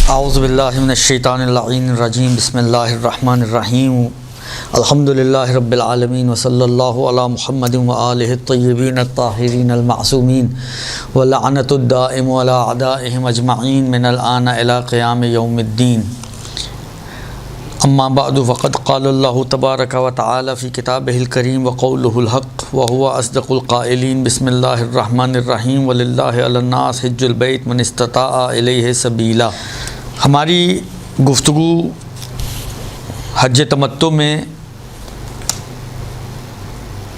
اعوذ باللہ من الشیطان اللعین الرجیم بسم اللہ الرحمن الرحیم الحمدللہ رب العالمین وصلی اللہ علی محمد وآلہ الطیبین الطاہرین المعصومین ولعنت الدائم علی اعدائہم اجمعین من الآن الی قیام یوم الدین اما بعد فقد قال اللہ تبارک و تعالی فی کتابہ الکریم وقولہ الحق وهو اصدق القائلین بسم اللہ الرحمن الرحیم وللہ علی الناس حج البیت من استطاع الیہ سبیلا۔ ہماری گفتگو حج تمتع میں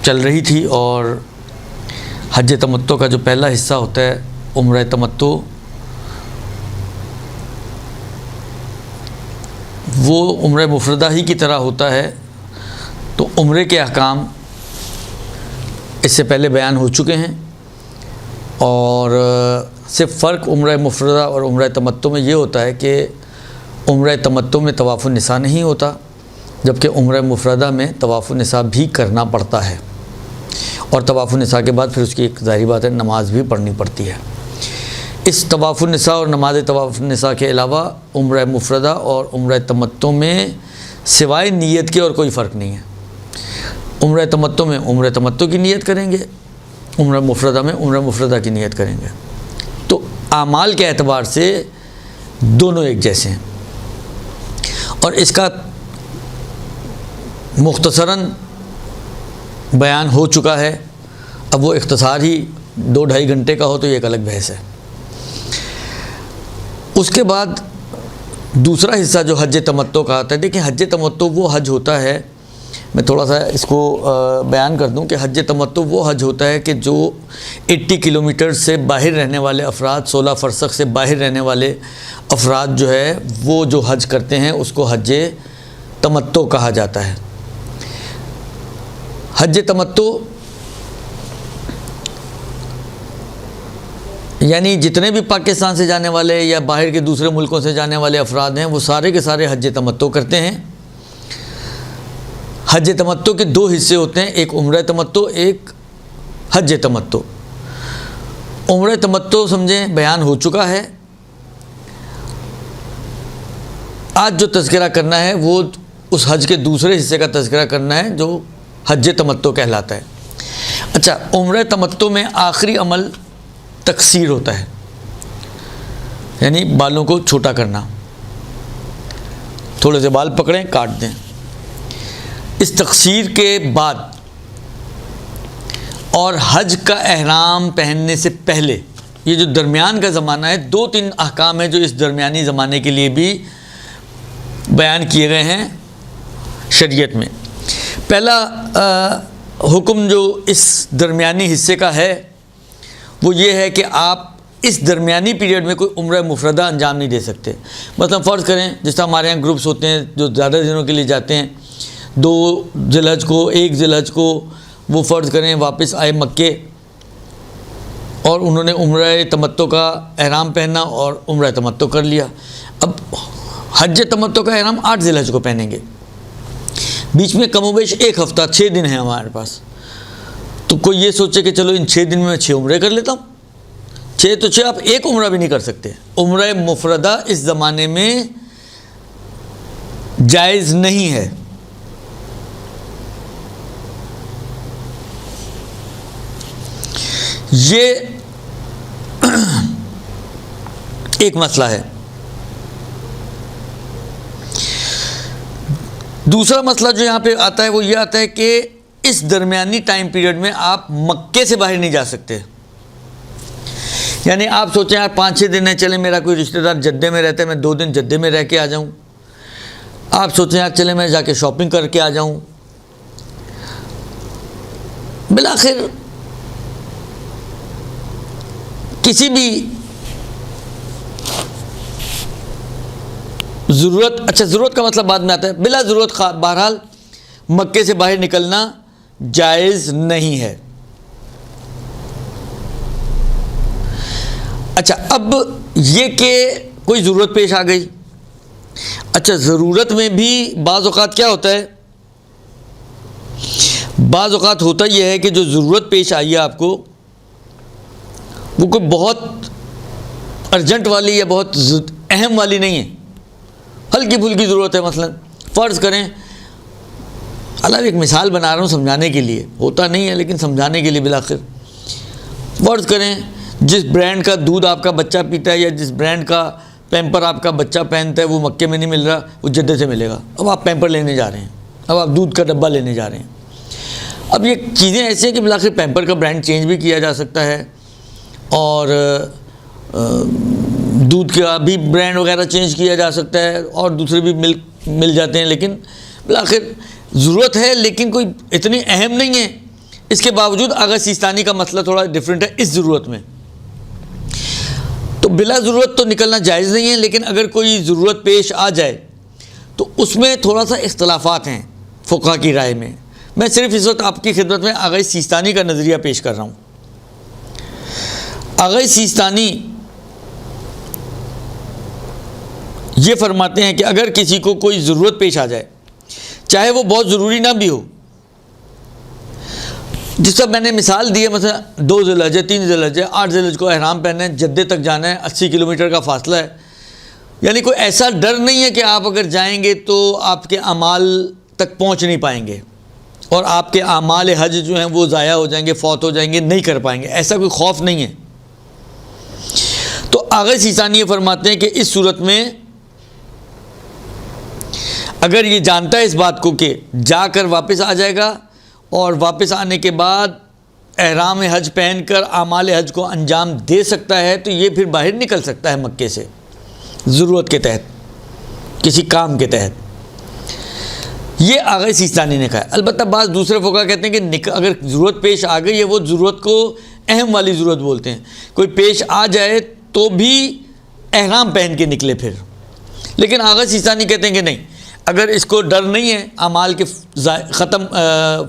چل رہی تھی اور حج تمتع کا جو پہلا حصہ ہوتا ہے عمرہ تمتع، وہ عمرہ مفردہ ہی کی طرح ہوتا ہے۔ تو عمرے کے احکام اس سے پہلے بیان ہو چکے ہیں، اور صرف فرق عمرہ مفردہ اور عمرہ تمتع میں یہ ہوتا ہے کہ عمرہ تمتع میں طواف النساء نہیں ہوتا، جبکہ عمرہ مفردہ میں طواف النساء بھی کرنا پڑتا ہے، اور طواف النساء کے بعد پھر اس کی ایک ظاہری بات ہے نماز بھی پڑھنی پڑتی ہے۔ اس طواف النساء اور نماز طواف النساء کے علاوہ عمرہ مفردہ اور عمرہ تمتع میں سوائے نیت کے اور کوئی فرق نہیں ہے۔ عمرہ تمتع میں عمرہ تمتع کی نیت کریں گے، عمرہ مفردہ میں عمرہ مفردہ کی نیت کریں گے، تو اعمال کے اعتبار سے دونوں ایک جیسے ہیں۔ اور اس کا مختصراً بیان ہو چکا ہے، اب وہ اختصار ہی 2-2.5 گھنٹے کا ہو تو یہ ایک الگ بحث ہے۔ اس کے بعد دوسرا حصہ جو حج تمتع کا آتا ہے، دیکھیں حج تمتع وہ حج ہوتا ہے، میں تھوڑا سا اس کو بیان کر دوں کہ حج تمتع وہ حج ہوتا ہے کہ جو 80 کلومیٹر سے باہر رہنے والے افراد، 16 فرسخ سے باہر رہنے والے افراد جو ہے وہ جو حج کرتے ہیں اس کو حج تمتع کہا جاتا ہے۔ حج تمتع یعنی جتنے بھی پاکستان سے جانے والے یا باہر کے دوسرے ملکوں سے جانے والے افراد ہیں وہ سارے کے سارے حج تمتع کرتے ہیں۔ حج تمتع کے 2 حصے ہوتے ہیں، ایک عمرہ تمتع، ایک حج تمتع۔ عمرہ تمتع سمجھیں بیان ہو چکا ہے، آج جو تذکرہ کرنا ہے وہ اس حج کے دوسرے حصے کا تذکرہ کرنا ہے جو حج تمتع کہلاتا ہے۔ اچھا، عمرہ تمتع میں آخری عمل تقصیر ہوتا ہے، یعنی بالوں کو چھوٹا کرنا، تھوڑے سے بال پکڑیں کاٹ دیں۔ اس تقصیر کے بعد اور حج کا احرام پہننے سے پہلے یہ جو درمیان کا زمانہ ہے، 2-3 احکام ہیں جو اس درمیانی زمانے کے لیے بھی بیان کیے گئے ہیں شریعت میں۔ پہلا حکم جو اس درمیانی حصے کا ہے وہ یہ ہے کہ آپ اس درمیانی پیریڈ میں کوئی عمرہ مفردہ انجام نہیں دے سکتے۔ مثلا فرض کریں جس طرح ہمارے یہاں گروپس ہوتے ہیں جو زیادہ دنوں کے لیے جاتے ہیں، 2 ذی الحج کو 1 ذی الحج کو وہ فرض کریں واپس آئے مکے اور انہوں نے عمرہ تمتع کا احرام پہنا اور عمرہ تمتع کر لیا۔ اب حج تمتع کا احرام 8 ذی الحج کو پہنیں گے، بیچ میں کم و بیش 1 ہفتہ 6 دن ہیں ہمارے پاس، تو کوئی یہ سوچے کہ چلو ان 6 دن میں 6 عمرے کر لیتا ہوں۔ 6 تو 6 آپ ایک عمرہ بھی نہیں کر سکتے۔ عمرہ مفردہ اس زمانے میں جائز نہیں ہے۔ یہ ایک مسئلہ ہے۔ دوسرا مسئلہ جو یہاں پہ آتا ہے وہ یہ آتا ہے کہ اس درمیانی ٹائم پیریڈ میں آپ مکے سے باہر نہیں جا سکتے۔ یعنی آپ سوچیں یار 5-6 دن ہے، چلیں میرا کوئی رشتہ دار جدے میں رہتا ہے، میں 2 دن جدے میں رہ کے آ جاؤں۔ آپ سوچیں یار چلیں میں جا کے شاپنگ کر کے آ جاؤں۔ بالآخر کسی بھی ضرورت، اچھا ضرورت کا مطلب بعد میں آتا ہے، بلا ضرورت بہرحال مکے سے باہر نکلنا جائز نہیں ہے۔ اچھا، اب یہ کہ کوئی ضرورت پیش آ گئی، اچھا ضرورت میں بھی بعض اوقات کیا ہوتا ہے، بعض اوقات ہوتا یہ ہے کہ جو ضرورت پیش آئی ہے آپ کو وہ کوئی بہت ارجنٹ والی یا بہت اہم والی نہیں ہے، ہلکی پھلکی ضرورت ہے. مثلا فرض کریں، اللہ ایک مثال بنا رہا ہوں سمجھانے کے لیے، ہوتا نہیں ہے لیکن سمجھانے کے لیے بالآخر. فرض کریں جس برانڈ کا دودھ آپ کا بچہ پیتا ہے یا جس برانڈ کا پیمپر آپ کا بچہ پہنتا ہے وہ مکے میں نہیں مل رہا، وہ جدے سے ملے گا. اب آپ پیمپر لینے جا رہے ہیں، اب آپ دودھ کا ڈبہ لینے جا رہے ہیں. اب یہ چیزیں ایسی ہیں کہ بالآخر پیمپر کا برانڈ چینج بھی کیا جا سکتا ہے اور دودھ کا بھی برانڈ وغیرہ چینج کیا جا سکتا ہے اور دوسرے بھی مل جاتے ہیں، لیکن بالآخر ضرورت ہے لیکن کوئی اتنی اہم نہیں ہے. اس کے باوجود آغا سیستانی کا مسئلہ تھوڑا ڈیفرنٹ ہے اس ضرورت میں. تو بلا ضرورت تو نکلنا جائز نہیں ہے، لیکن اگر کوئی ضرورت پیش آ جائے تو اس میں تھوڑا سا اختلافات ہیں فقہا کی رائے میں. میں صرف اس وقت آپ کی خدمت میں آغا سیستانی کا نظریہ پیش کر رہا ہوں. آغا سیستانی یہ فرماتے ہیں کہ اگر کسی کو کوئی ضرورت پیش آ جائے، چاہے وہ بہت ضروری نہ بھی ہو، جس کا میں نے مثال دی ہے، مثلا 2 ذی الحجہ 3 ذی الحجہ 8 ذی الحجہ کو احرام پہننا ہے، جدے تک جانا ہے، 80 کلومیٹر کا فاصلہ ہے. یعنی کوئی ایسا ڈر نہیں ہے کہ آپ اگر جائیں گے تو آپ کے اعمال تک پہنچ نہیں پائیں گے اور آپ کے اعمال حج جو ہیں وہ ضائع ہو جائیں گے، فوت ہو جائیں گے، نہیں کر پائیں گے، ایسا کوئی خوف نہیں ہے. تو آغا سیستانی یہ فرماتے ہیں کہ اس صورت میں اگر یہ جانتا ہے اس بات کو کہ جا کر واپس آ جائے گا اور واپس آنے کے بعد احرام حج پہن کر اعمال حج کو انجام دے سکتا ہے، تو یہ پھر باہر نکل سکتا ہے مکے سے ضرورت کے تحت، کسی کام کے تحت. یہ آغا سیستانی نے کہا ہے. البتہ بعض دوسرے فقہا کہتے ہیں کہ اگر ضرورت پیش آ گئی ہے، وہ ضرورت کو اہم والی ضرورت بولتے ہیں. کوئی پیش آ جائے تو بھی احرام پہن کے نکلے پھر. لیکن آغا سیستانی کہتے ہیں کہ نہیں، اگر اس کو ڈر نہیں ہے اعمال کے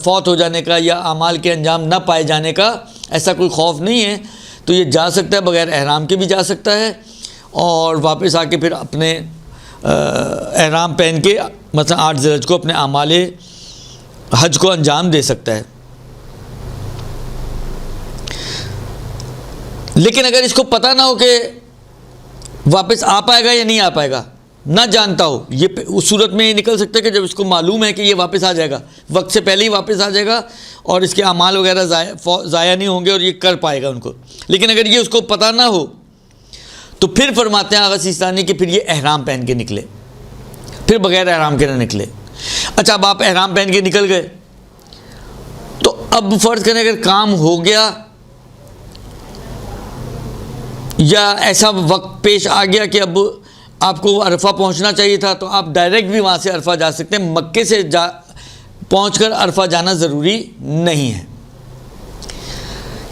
فوت ہو جانے کا یا اعمال کے انجام نہ پائے جانے کا، ایسا کوئی خوف نہیں ہے، تو یہ جا سکتا ہے، بغیر احرام کے بھی جا سکتا ہے اور واپس آ کے پھر اپنے احرام پہن کے مثلا 8 ذی الحجہ کو اپنے اعمال حج کو انجام دے سکتا ہے. لیکن اگر اس کو پتہ نہ ہو کہ واپس آ پائے گا یا نہیں آ پائے گا، نہ جانتا ہو، یہ اس صورت میں یہ نکل سکتا ہے کہ جب اس کو معلوم ہے کہ یہ واپس آ جائے گا، وقت سے پہلے ہی واپس آ جائے گا اور اس کے اعمال وغیرہ ضائع نہیں ہوں گے اور یہ کر پائے گا ان کو. لیکن اگر یہ اس کو پتہ نہ ہو تو پھر فرماتے ہیں آغا سیستانی کہ پھر یہ احرام پہن کے نکلے، پھر بغیر احرام کے نہ نکلے. اچھا، اب آپ احرام پہن کے نکل گئے تو اب فرض کریں اگر کام ہو گیا یا ایسا وقت پیش آ گیا کہ اب آپ کو عرفہ پہنچنا چاہیے تھا، تو آپ ڈائریکٹ بھی وہاں سے عرفہ جا سکتے ہیں. مکے سے پہنچ کر عرفہ جانا ضروری نہیں ہے.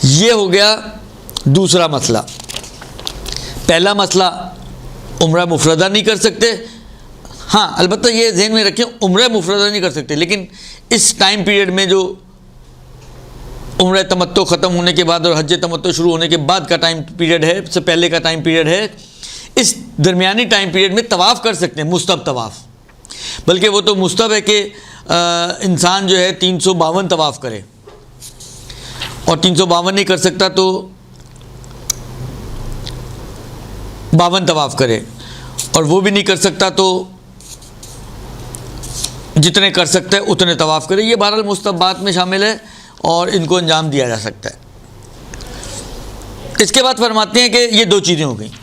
یہ ہو گیا دوسرا مسئلہ. پہلا مسئلہ عمرہ مفردہ نہیں کر سکتے. ہاں، البتہ یہ ذہن میں رکھیں عمرہ مفردہ نہیں کر سکتے، لیکن اس ٹائم پیریڈ میں جو عمرہ تمتع ختم ہونے کے بعد اور حج تمتع شروع ہونے کے بعد کا ٹائم پیریڈ ہے، سے پہلے کا ٹائم پیریڈ ہے، اس درمیانی ٹائم پیریڈ میں طواف کر سکتے ہیں، مستحب طواف. بلکہ وہ تو مستحب ہے کہ انسان جو ہے 352 طواف کرے، اور 352 نہیں کر سکتا تو 52 طواف کرے، اور وہ بھی نہیں کر سکتا تو جتنے کر سکتا ہے اتنے طواف کرے. یہ بہرحال مستحبات میں شامل ہے اور ان کو انجام دیا جا سکتا ہے. اس کے بعد فرماتے ہیں کہ یہ 2 چیزیں ہو گئیں.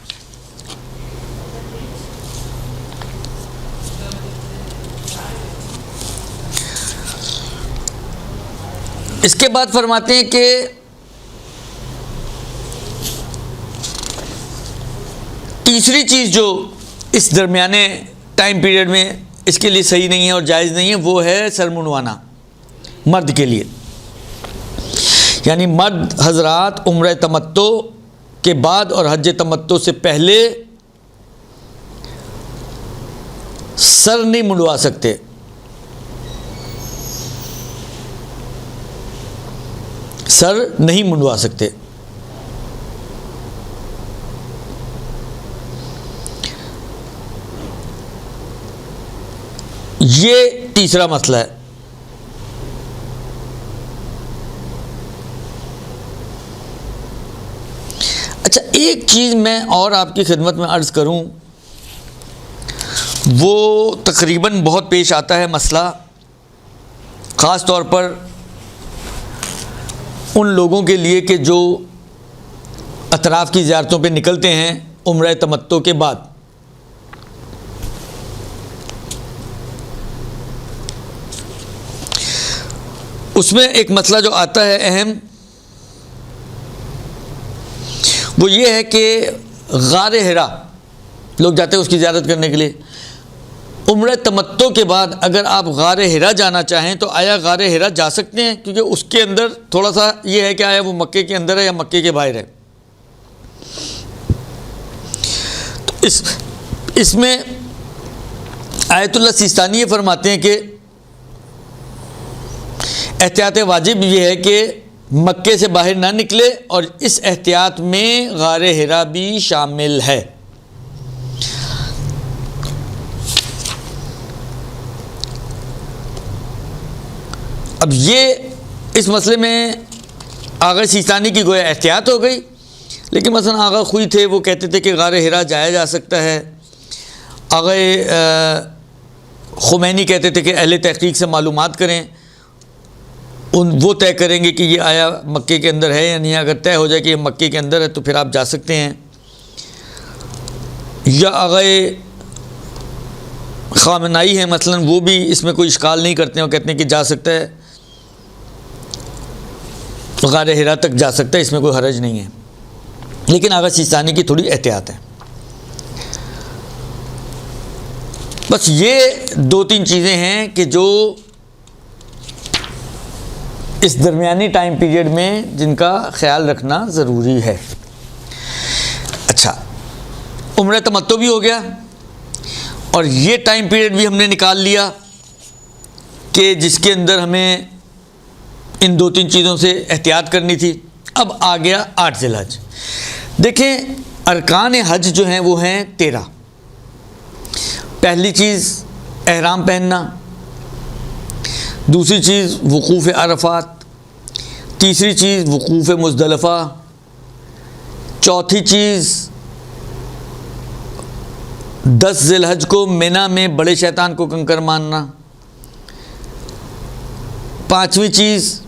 اس کے بعد فرماتے ہیں کہ تیسری چیز جو اس درمیانے ٹائم پیریڈ میں اس کے لیے صحیح نہیں ہے اور جائز نہیں ہے، وہ ہے سر منڈوانا مرد کے لیے. یعنی مرد حضرات عمرہ تمتع کے بعد اور حج تمتع سے پہلے سر نہیں منڈوا سکتے. سر نہیں منڈوا سکتے. یہ تیسرا مسئلہ ہے. اچھا، ایک چیز میں اور آپ کی خدمت میں عرض کروں وہ تقریباً بہت پیش آتا ہے مسئلہ، خاص طور پر ان لوگوں کے لیے کہ جو اطراف کی زیارتوں پہ نکلتے ہیں عمرہ تمتع کے بعد۔ اس میں ایک مسئلہ جو آتا ہے اہم، وہ یہ ہے کہ غار حرا لوگ جاتے ہیں اس کی زیارت کرنے کے لیے۔ عمرہ تمتع کے بعد اگر آپ غار حرا جانا چاہیں تو آیا غار حرا جا سکتے ہیں؟ کیونکہ اس کے اندر تھوڑا سا یہ ہے کہ آیا وہ مکے کے اندر ہے یا مکے کے باہر ہے۔ تو اس میں آیت اللہ سیستانی یہ فرماتے ہیں کہ احتیاط واجب یہ ہے کہ مکے سے باہر نہ نکلے، اور اس احتیاط میں غار حرا بھی شامل ہے۔ اب یہ اس مسئلے میں آغا سیستانی کی گویا احتیاط ہو گئی، لیکن مثلا آغا خوئی تھے، وہ کہتے تھے کہ غار حرا جایا جا سکتا ہے۔ آغا خمینی کہتے تھے کہ اہل تحقیق سے معلومات کریں، وہ طے کریں گے کہ یہ آیا مکے کے اندر ہے یا نہیں۔ اگر طے ہو جائے کہ یہ مکے کے اندر ہے تو پھر آپ جا سکتے ہیں۔ یا آغا خامنائی ہیں مثلا، وہ بھی اس میں کوئی اشکال نہیں کرتے ہیں، وہ کہتے ہیں کہ جا سکتا ہے، غار حرا تک جا سکتا ہے، اس میں کوئی حرج نہیں ہے۔ لیکن آغا سیستانی کی تھوڑی احتیاط ہے۔ بس یہ دو تین چیزیں ہیں کہ جو اس درمیانی ٹائم پیریڈ میں جن کا خیال رکھنا ضروری ہے۔ اچھا، عمرہ تمتع بھی ہو گیا، اور یہ ٹائم پیریڈ بھی ہم نے نکال لیا کہ جس کے اندر ہمیں ان دو تین چیزوں سے احتیاط کرنی تھی۔ اب آ گیا 8 ذی الحج۔ دیکھیں ارکان حج جو ہیں وہ ہیں 13۔ پہلی چیز احرام پہننا، دوسری چیز وقوف عرفات، تیسری چیز وقوف مزدلفہ، چوتھی چیز 10 ذی الحج کو منی میں بڑے شیطان کو کنکر مارنا، پانچویں چیز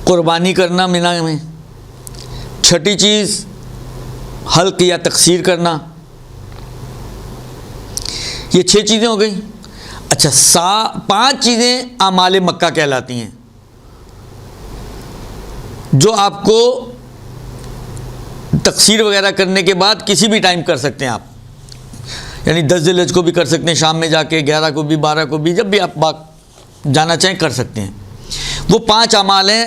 قربانی کرنا منی میں، چھٹی چیز حلق یا تقصیر کرنا۔ یہ 6 چیزیں ہو گئیں۔ اچھا، 5 چیزیں اعمال مکہ کہلاتی ہیں، جو آپ کو تقصیر وغیرہ کرنے کے بعد کسی بھی ٹائم کر سکتے ہیں آپ، یعنی 10 ذی الحج کو بھی کر سکتے ہیں، شام میں جا کے 11 کو بھی، 12 کو بھی، جب بھی آپ جانا چاہیں کر سکتے ہیں۔ وہ 5 اعمال ہیں،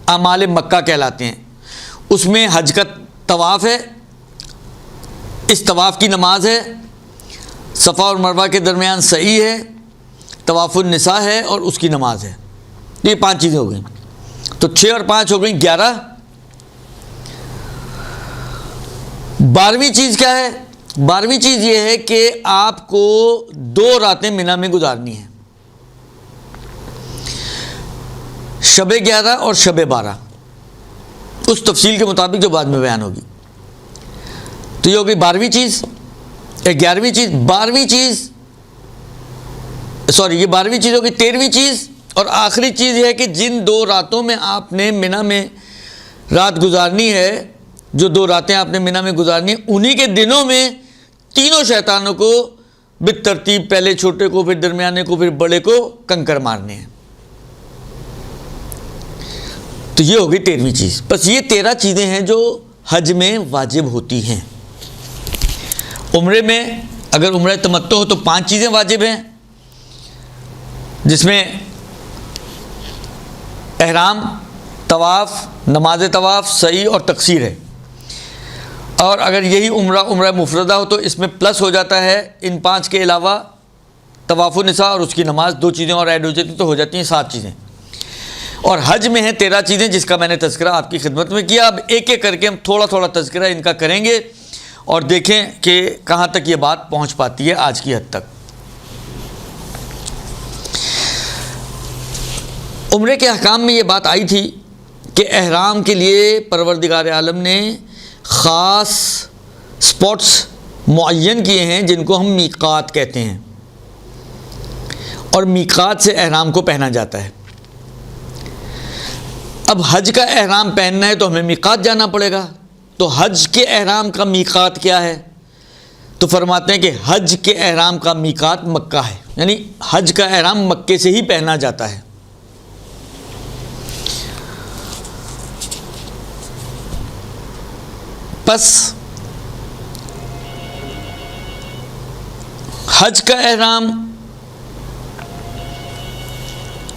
اعمال مکہ کہلاتے ہیں۔ اس میں حج کا طواف ہے، اس طواف کی نماز ہے، صفا اور مروہ کے درمیان سعی ہے، طواف النساء ہے، اور اس کی نماز ہے۔ یہ 5 چیزیں ہو گئیں، تو 6 اور 5 ہو گئیں 11۔ 12ویں چیز کیا ہے؟ 12ویں چیز یہ ہے کہ آپ کو 2 راتیں منی میں گزارنی ہیں، شب 11 اور شب 12، اس تفصیل کے مطابق جو بعد میں بیان ہوگی۔ تو یہ ہو گئی 12ویں چیز، 11ویں چیز، 12ویں چیز، سوری یہ 12ویں چیز ہوگی، 13ویں چیز، اور آخری چیز یہ ہے کہ جن 2 راتوں میں آپ نے منی میں رات گزارنی ہے، جو 2 راتیں آپ نے منی میں گزارنی ہیں، انہی کے دنوں میں تینوں شیطانوں کو بالترتیب، پہلے چھوٹے کو، پھر درمیانے کو، پھر بڑے کو کنکر مارنے ہیں۔ تو یہ ہو گئی 13ویں چیز۔ بس یہ 13 چیزیں ہیں جو حج میں واجب ہوتی ہیں۔ عمرے میں اگر عمرہ تمتع ہو تو 5 چیزیں واجب ہیں، جس میں احرام، طواف، نماز طواف، سعی اور تقصیر ہے۔ اور اگر یہی عمرہ مفردہ ہو تو اس میں پلس ہو جاتا ہے ان 5 کے علاوہ طواف النساء اور اس کی نماز، 2 چیزیں اور ایڈ ہو جاتی ہیں تو ہو جاتی ہیں 7 چیزیں۔ اور حج میں ہیں 13 چیزیں جس کا میں نے تذکرہ آپ کی خدمت میں کیا۔ اب ایک ایک کر کے ہم تھوڑا تھوڑا تذکرہ ان کا کریں گے اور دیکھیں کہ کہاں تک یہ بات پہنچ پاتی ہے آج کی حد تک۔ عمرے کے احکام میں یہ بات آئی تھی کہ احرام کے لیے پروردگار عالم نے خاص سپاٹس معین کیے ہیں جن کو ہم میقات کہتے ہیں، اور میقات سے احرام کو پہنا جاتا ہے۔ اب حج کا احرام پہننا ہے تو ہمیں میقات جانا پڑے گا، تو حج کے احرام کا میقات کیا ہے؟ تو فرماتے ہیں کہ حج کے احرام کا میقات مکہ ہے، یعنی حج کا احرام مکے سے ہی پہنا جاتا ہے۔ پس حج کا احرام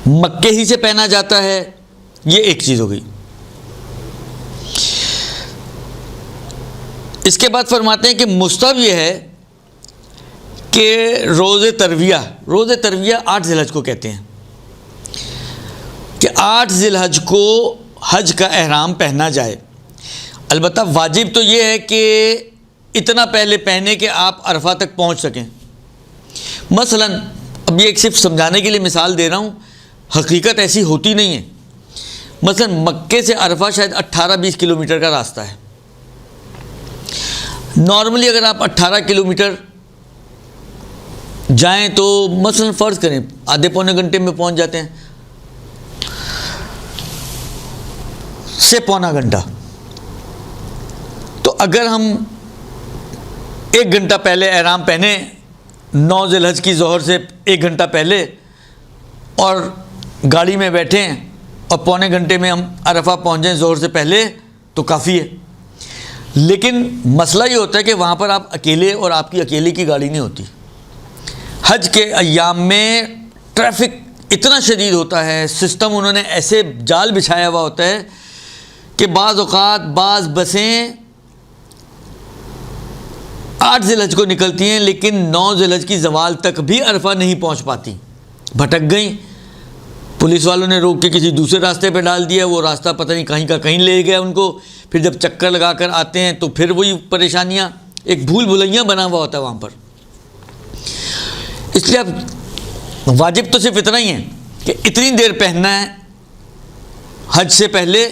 مکے ہی سے پہنا جاتا ہے، یہ ایک چیز ہو گئی۔ اس کے بعد فرماتے ہیں کہ مستحب یہ ہے کہ روز ترویہ 8 ذی الحج کو کہتے ہیں کہ 8 ذی الحج کو حج کا احرام پہنا جائے۔ البتہ واجب تو یہ ہے کہ اتنا پہلے پہنے کہ آپ عرفہ تک پہنچ سکیں۔ مثلا اب یہ ایک صرف سمجھانے کے لیے مثال دے رہا ہوں، حقیقت ایسی ہوتی نہیں ہے۔ مثلا مکے سے عرفہ شاید 18-20 کلومیٹر کا راستہ ہے۔ نارملی اگر آپ 18 کلومیٹر جائیں تو مثلا فرض کریں آدھے پونے گھنٹے میں پہنچ جاتے ہیں، سے پونا گھنٹہ۔ تو اگر ہم 1 گھنٹہ پہلے احرام پہنے 9 ذی الحج کی ظہر سے 1 گھنٹہ پہلے، اور گاڑی میں بیٹھیں اور پونے گھنٹے میں ہم عرفہ پہنچیں ظہر سے پہلے، تو کافی ہے۔ لیکن مسئلہ یہ ہوتا ہے کہ وہاں پر آپ اکیلے، اور آپ کی اکیلے کی گاڑی نہیں ہوتی۔ حج کے ایام میں ٹریفک اتنا شدید ہوتا ہے، سسٹم انہوں نے ایسے جال بچھایا ہوا ہوتا ہے کہ بعض اوقات بعض بسیں 8 ذی الحج کو نکلتی ہیں لیکن 9 ذی الحج کی زوال تک بھی عرفہ نہیں پہنچ پاتی، بھٹک گئیں، پولیس والوں نے روک کے کسی دوسرے راستے پہ ڈال دیا، وہ راستہ پتہ نہیں کہیں کا کہیں لے گیا ان کو، پھر جب چکر لگا کر آتے ہیں تو پھر وہی پریشانیاں، ایک بھول بھلیاں بنا ہوا ہوتا ہے وہاں پر۔ اس لیے اب واجب تو صرف اتنا ہی ہے کہ اتنی دیر پہننا ہے حج سے پہلے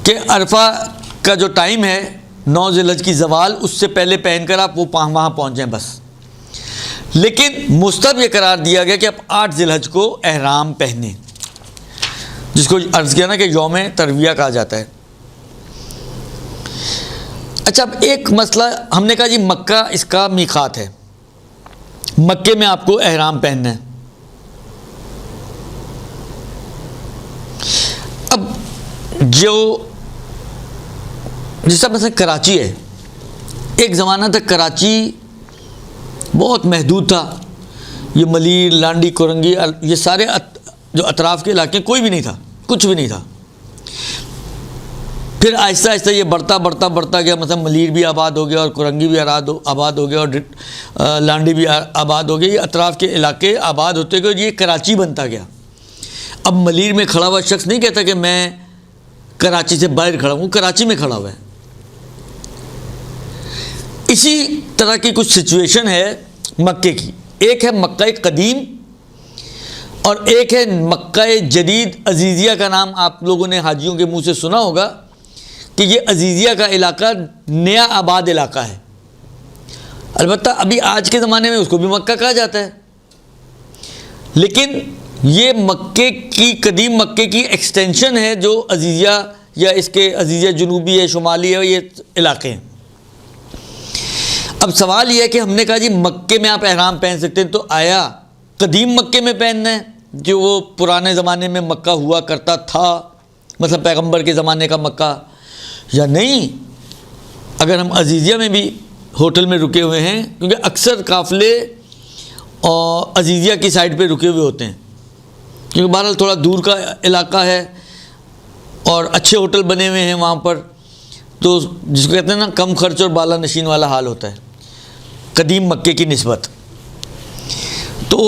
کہ عرفہ کا جو ٹائم ہے 9 ذی الحج کی زوال، اس سے پہلے پہن کر آپ وہاں پہنچ جائیں بس۔ لیکن مستحب یہ قرار دیا گیا کہ آپ 8 ذی الحج کو احرام پہنیں، جس کو عرض کیا نا کہ یوم ترویہ کہا جاتا ہے۔ اچھا، اب ایک مسئلہ ہم نے کہا جی مکہ اس کا میقات ہے، مکے میں آپ کو احرام پہننا ہے۔ اب جو جس طرح مثلا کراچی ہے، ایک زمانہ تک کراچی بہت محدود تھا، یہ ملیر، لانڈی، کورنگی، یہ سارے جو اطراف کے علاقے کوئی بھی نہیں تھا، کچھ بھی نہیں تھا۔ پھر آہستہ آہستہ یہ بڑھتا گیا، مثلا ملیر بھی آباد ہو گیا اور کورنگی بھی آباد ہو گیا اور لانڈی بھی آباد ہو گیا، یہ اطراف کے علاقے آباد ہوتے گئے، یہ کراچی بنتا گیا۔ اب ملیر میں کھڑا ہوا شخص نہیں کہتا کہ میں کراچی سے باہر کھڑا ہوں، کراچی میں کھڑا ہوا ہے۔ اسی طرح کی کچھ سچویشن ہے مکے کی، ایک ہے مکہ قدیم اور ایک ہے مکہ جدید۔ عزیزیہ کا نام آپ لوگوں نے حاجیوں کے منہ سے سنا ہوگا کہ یہ عزیزیہ کا علاقہ نیا آباد علاقہ ہے، البتہ ابھی آج کے زمانے میں اس کو بھی مکہ کہا جاتا ہے، لیکن یہ مکے کی قدیم مکے کی ایکسٹینشن ہے جو عزیزیہ یا اس کے عزیزیہ جنوبی ہے، شمالی ہے، یہ علاقے ہیں۔ اب سوال یہ ہے کہ ہم نے کہا جی مکے میں آپ احرام پہن سکتے ہیں، تو آیا قدیم مکے میں پہننا ہے جو وہ پرانے زمانے میں مکہ ہوا کرتا تھا، مثلا پیغمبر کے زمانے کا مکہ، یا نہیں؟ اگر ہم عزیزیہ میں بھی ہوٹل میں رکے ہوئے ہیں، کیونکہ اکثر قافلے اور عزیزیہ کی سائڈ پہ رکے ہوئے ہوتے ہیں، کیونکہ بہرحال تھوڑا دور کا علاقہ ہے اور اچھے ہوٹل بنے ہوئے ہیں وہاں پر، تو جس کو کہتے ہیں نا کم خرچ اور بالا نشین والا حال ہوتا ہے قدیم مکے کی نسبت۔ تو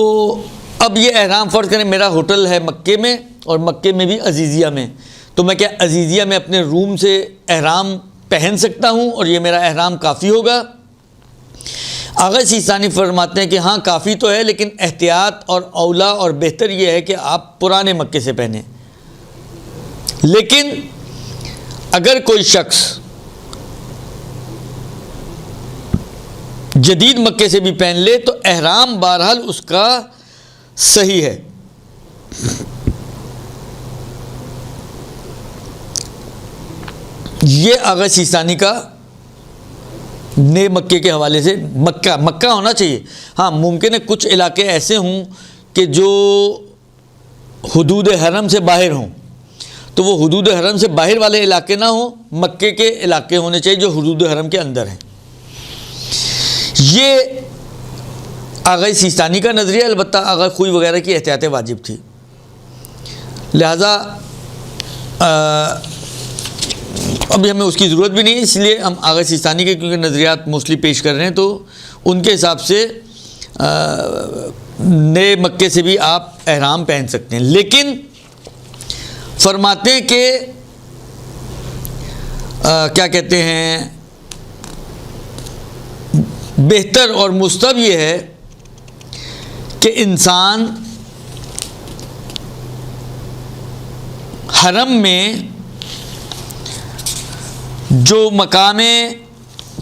اب یہ احرام فرض کریں میرا ہوٹل ہے مکے میں اور مکے میں بھی عزیزیہ میں، تو میں کیا عزیزیہ میں اپنے روم سے احرام پہن سکتا ہوں اور یہ میرا احرام کافی ہوگا؟ آغا سیستانی فرماتے ہیں کہ ہاں کافی تو ہے، لیکن احتیاط اور اولا اور بہتر یہ ہے کہ آپ پرانے مکے سے پہنیں۔ لیکن اگر کوئی شخص جدید مکے سے بھی پہن لے تو احرام بہرحال اس کا صحیح ہے۔ یہ آغا سیستانی کا نئے مکے کے حوالے سے مکہ ہونا چاہیے۔ ہاں ممکن ہے کچھ علاقے ایسے ہوں کہ جو حدود حرم سے باہر ہوں، تو وہ حدود حرم سے باہر والے علاقے نہ ہوں، مکے کے علاقے ہونے چاہیے جو حدود حرم کے اندر ہیں۔ یہ آغا سیستانی کا نظریہ، البتہ آغا خوئی وغیرہ کی احتیاط واجب تھی، لہٰذا ابھی ہمیں اس کی ضرورت بھی نہیں ہے، اس لیے ہم آغا سیستانی کے کیونکہ نظریات موسٹلی پیش کر رہے ہیں، تو ان کے حساب سے نئے مکے سے بھی آپ احرام پہن سکتے ہیں۔ لیکن فرماتے ہیں کہ کیا کہتے ہیں، بہتر اور مستحب یہ ہے کہ انسان حرم میں جو مقام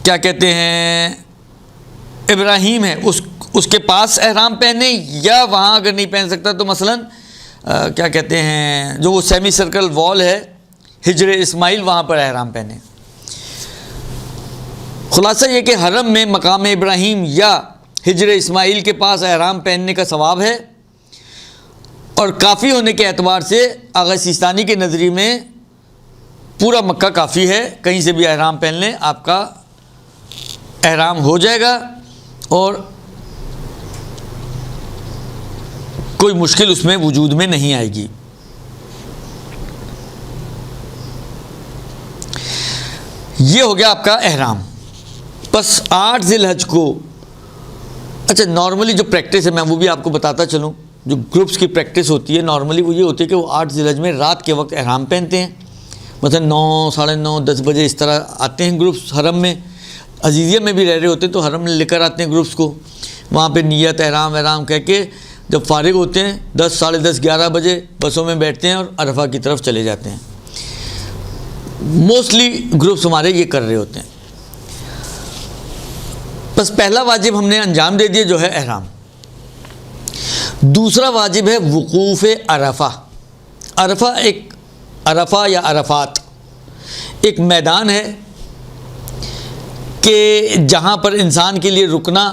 کیا کہتے ہیں ابراہیم ہے اس کے پاس احرام پہنے، یا وہاں اگر نہیں پہن سکتا تو مثلاً کیا کہتے ہیں جو وہ سیمی سرکل وال ہے ہجر اسماعیل، وہاں پر احرام پہنے۔ خلاصہ یہ کہ حرم میں مقام ابراہیم یا ہجر اسماعیل کے پاس احرام پہننے کا ثواب ہے، اور کافی ہونے کے اعتبار سے آغا سیستانی کے نظریے میں پورا مکہ کافی ہے، کہیں سے بھی احرام پہن لیں آپ کا احرام ہو جائے گا، اور کوئی مشکل اس میں وجود میں نہیں آئے گی۔ یہ ہو گیا آپ کا احرام۔ بس 8 ذی الحج کو، اچھا نارملی جو پریکٹس ہے میں وہ بھی آپ کو بتاتا چلوں، جو گروپس کی پریکٹس ہوتی ہے نارملی وہ یہ ہوتی ہے کہ وہ 8 ذی الحج میں رات کے وقت احرام پہنتے ہیں، مثلا 9، 9:30، 10 بجے اس طرح آتے ہیں گروپس حرم میں، عزیزیہ میں بھی رہ رہے ہوتے ہیں تو حرم میں لے کر آتے ہیں گروپس کو، وہاں پہ نیت احرام کہہ کے جب فارغ ہوتے ہیں 10، 10:30، 11 بجے بسوں میں بیٹھتے ہیں اور عرفہ کی طرف چلے جاتے ہیں۔ موسٹلی گروپس ہمارے یہ کر رہے ہوتے ہیں۔ بس پہلا واجب ہم نے انجام دے دیا جو ہے احرام۔ دوسرا واجب ہے وقوف عرفہ۔ عرفہ یا عرفات ایک میدان ہے کہ جہاں پر انسان کے لیے رکنا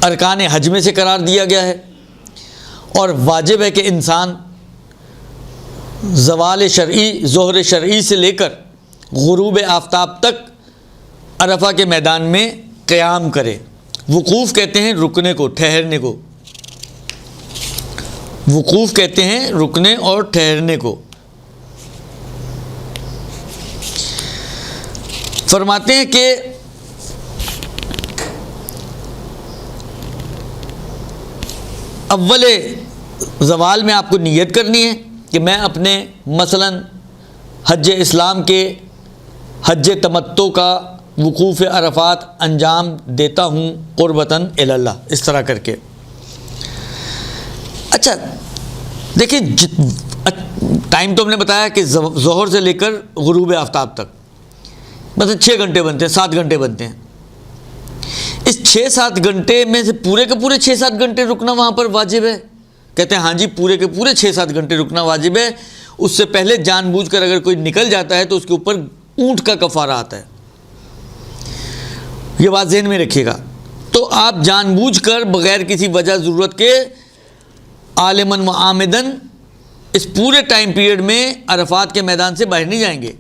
ارکان حج میں سے قرار دیا گیا ہے، اور واجب ہے کہ انسان زوال شرعی، ظہر شرعی سے لے کر غروب آفتاب تک عرفہ کے میدان میں قیام کرے۔ وقوف کہتے ہیں رکنے کو، ٹھہرنے کو، وقوف کہتے ہیں رکنے اور ٹھہرنے کو۔ فرماتے ہیں کہ اول زوال میں آپ کو نیت کرنی ہے کہ میں اپنے مثلاً حج اسلام کے حج تمتع کا وقوف عرفات انجام دیتا ہوں قربتاً الی اللہ، اس طرح کر کے۔ اچھا دیکھیں ٹائم تو ہم نے بتایا کہ ظہر سے لے کر غروب آفتاب تک مثلا 6 گھنٹے بنتے ہیں، 7 گھنٹے بنتے ہیں۔ اس 6-7 گھنٹے میں سے پورے کے پورے 6-7 گھنٹے رکنا وہاں پر واجب ہے؟ کہتے ہیں ہاں جی پورے کے پورے 6-7 گھنٹے رکنا واجب ہے۔ اس سے پہلے جان بوجھ کر اگر کوئی نکل جاتا ہے تو اس کے اوپر اونٹ کا کفارہ آتا ہے، یہ بات ذہن میں رکھیے گا۔ تو آپ جان بوجھ کر بغیر کسی وجہ ضرورت کے عالماً و عامداً اس پورے ٹائم پیریڈ میں عرفات کے میدان سے باہر نہیں جائیں گے۔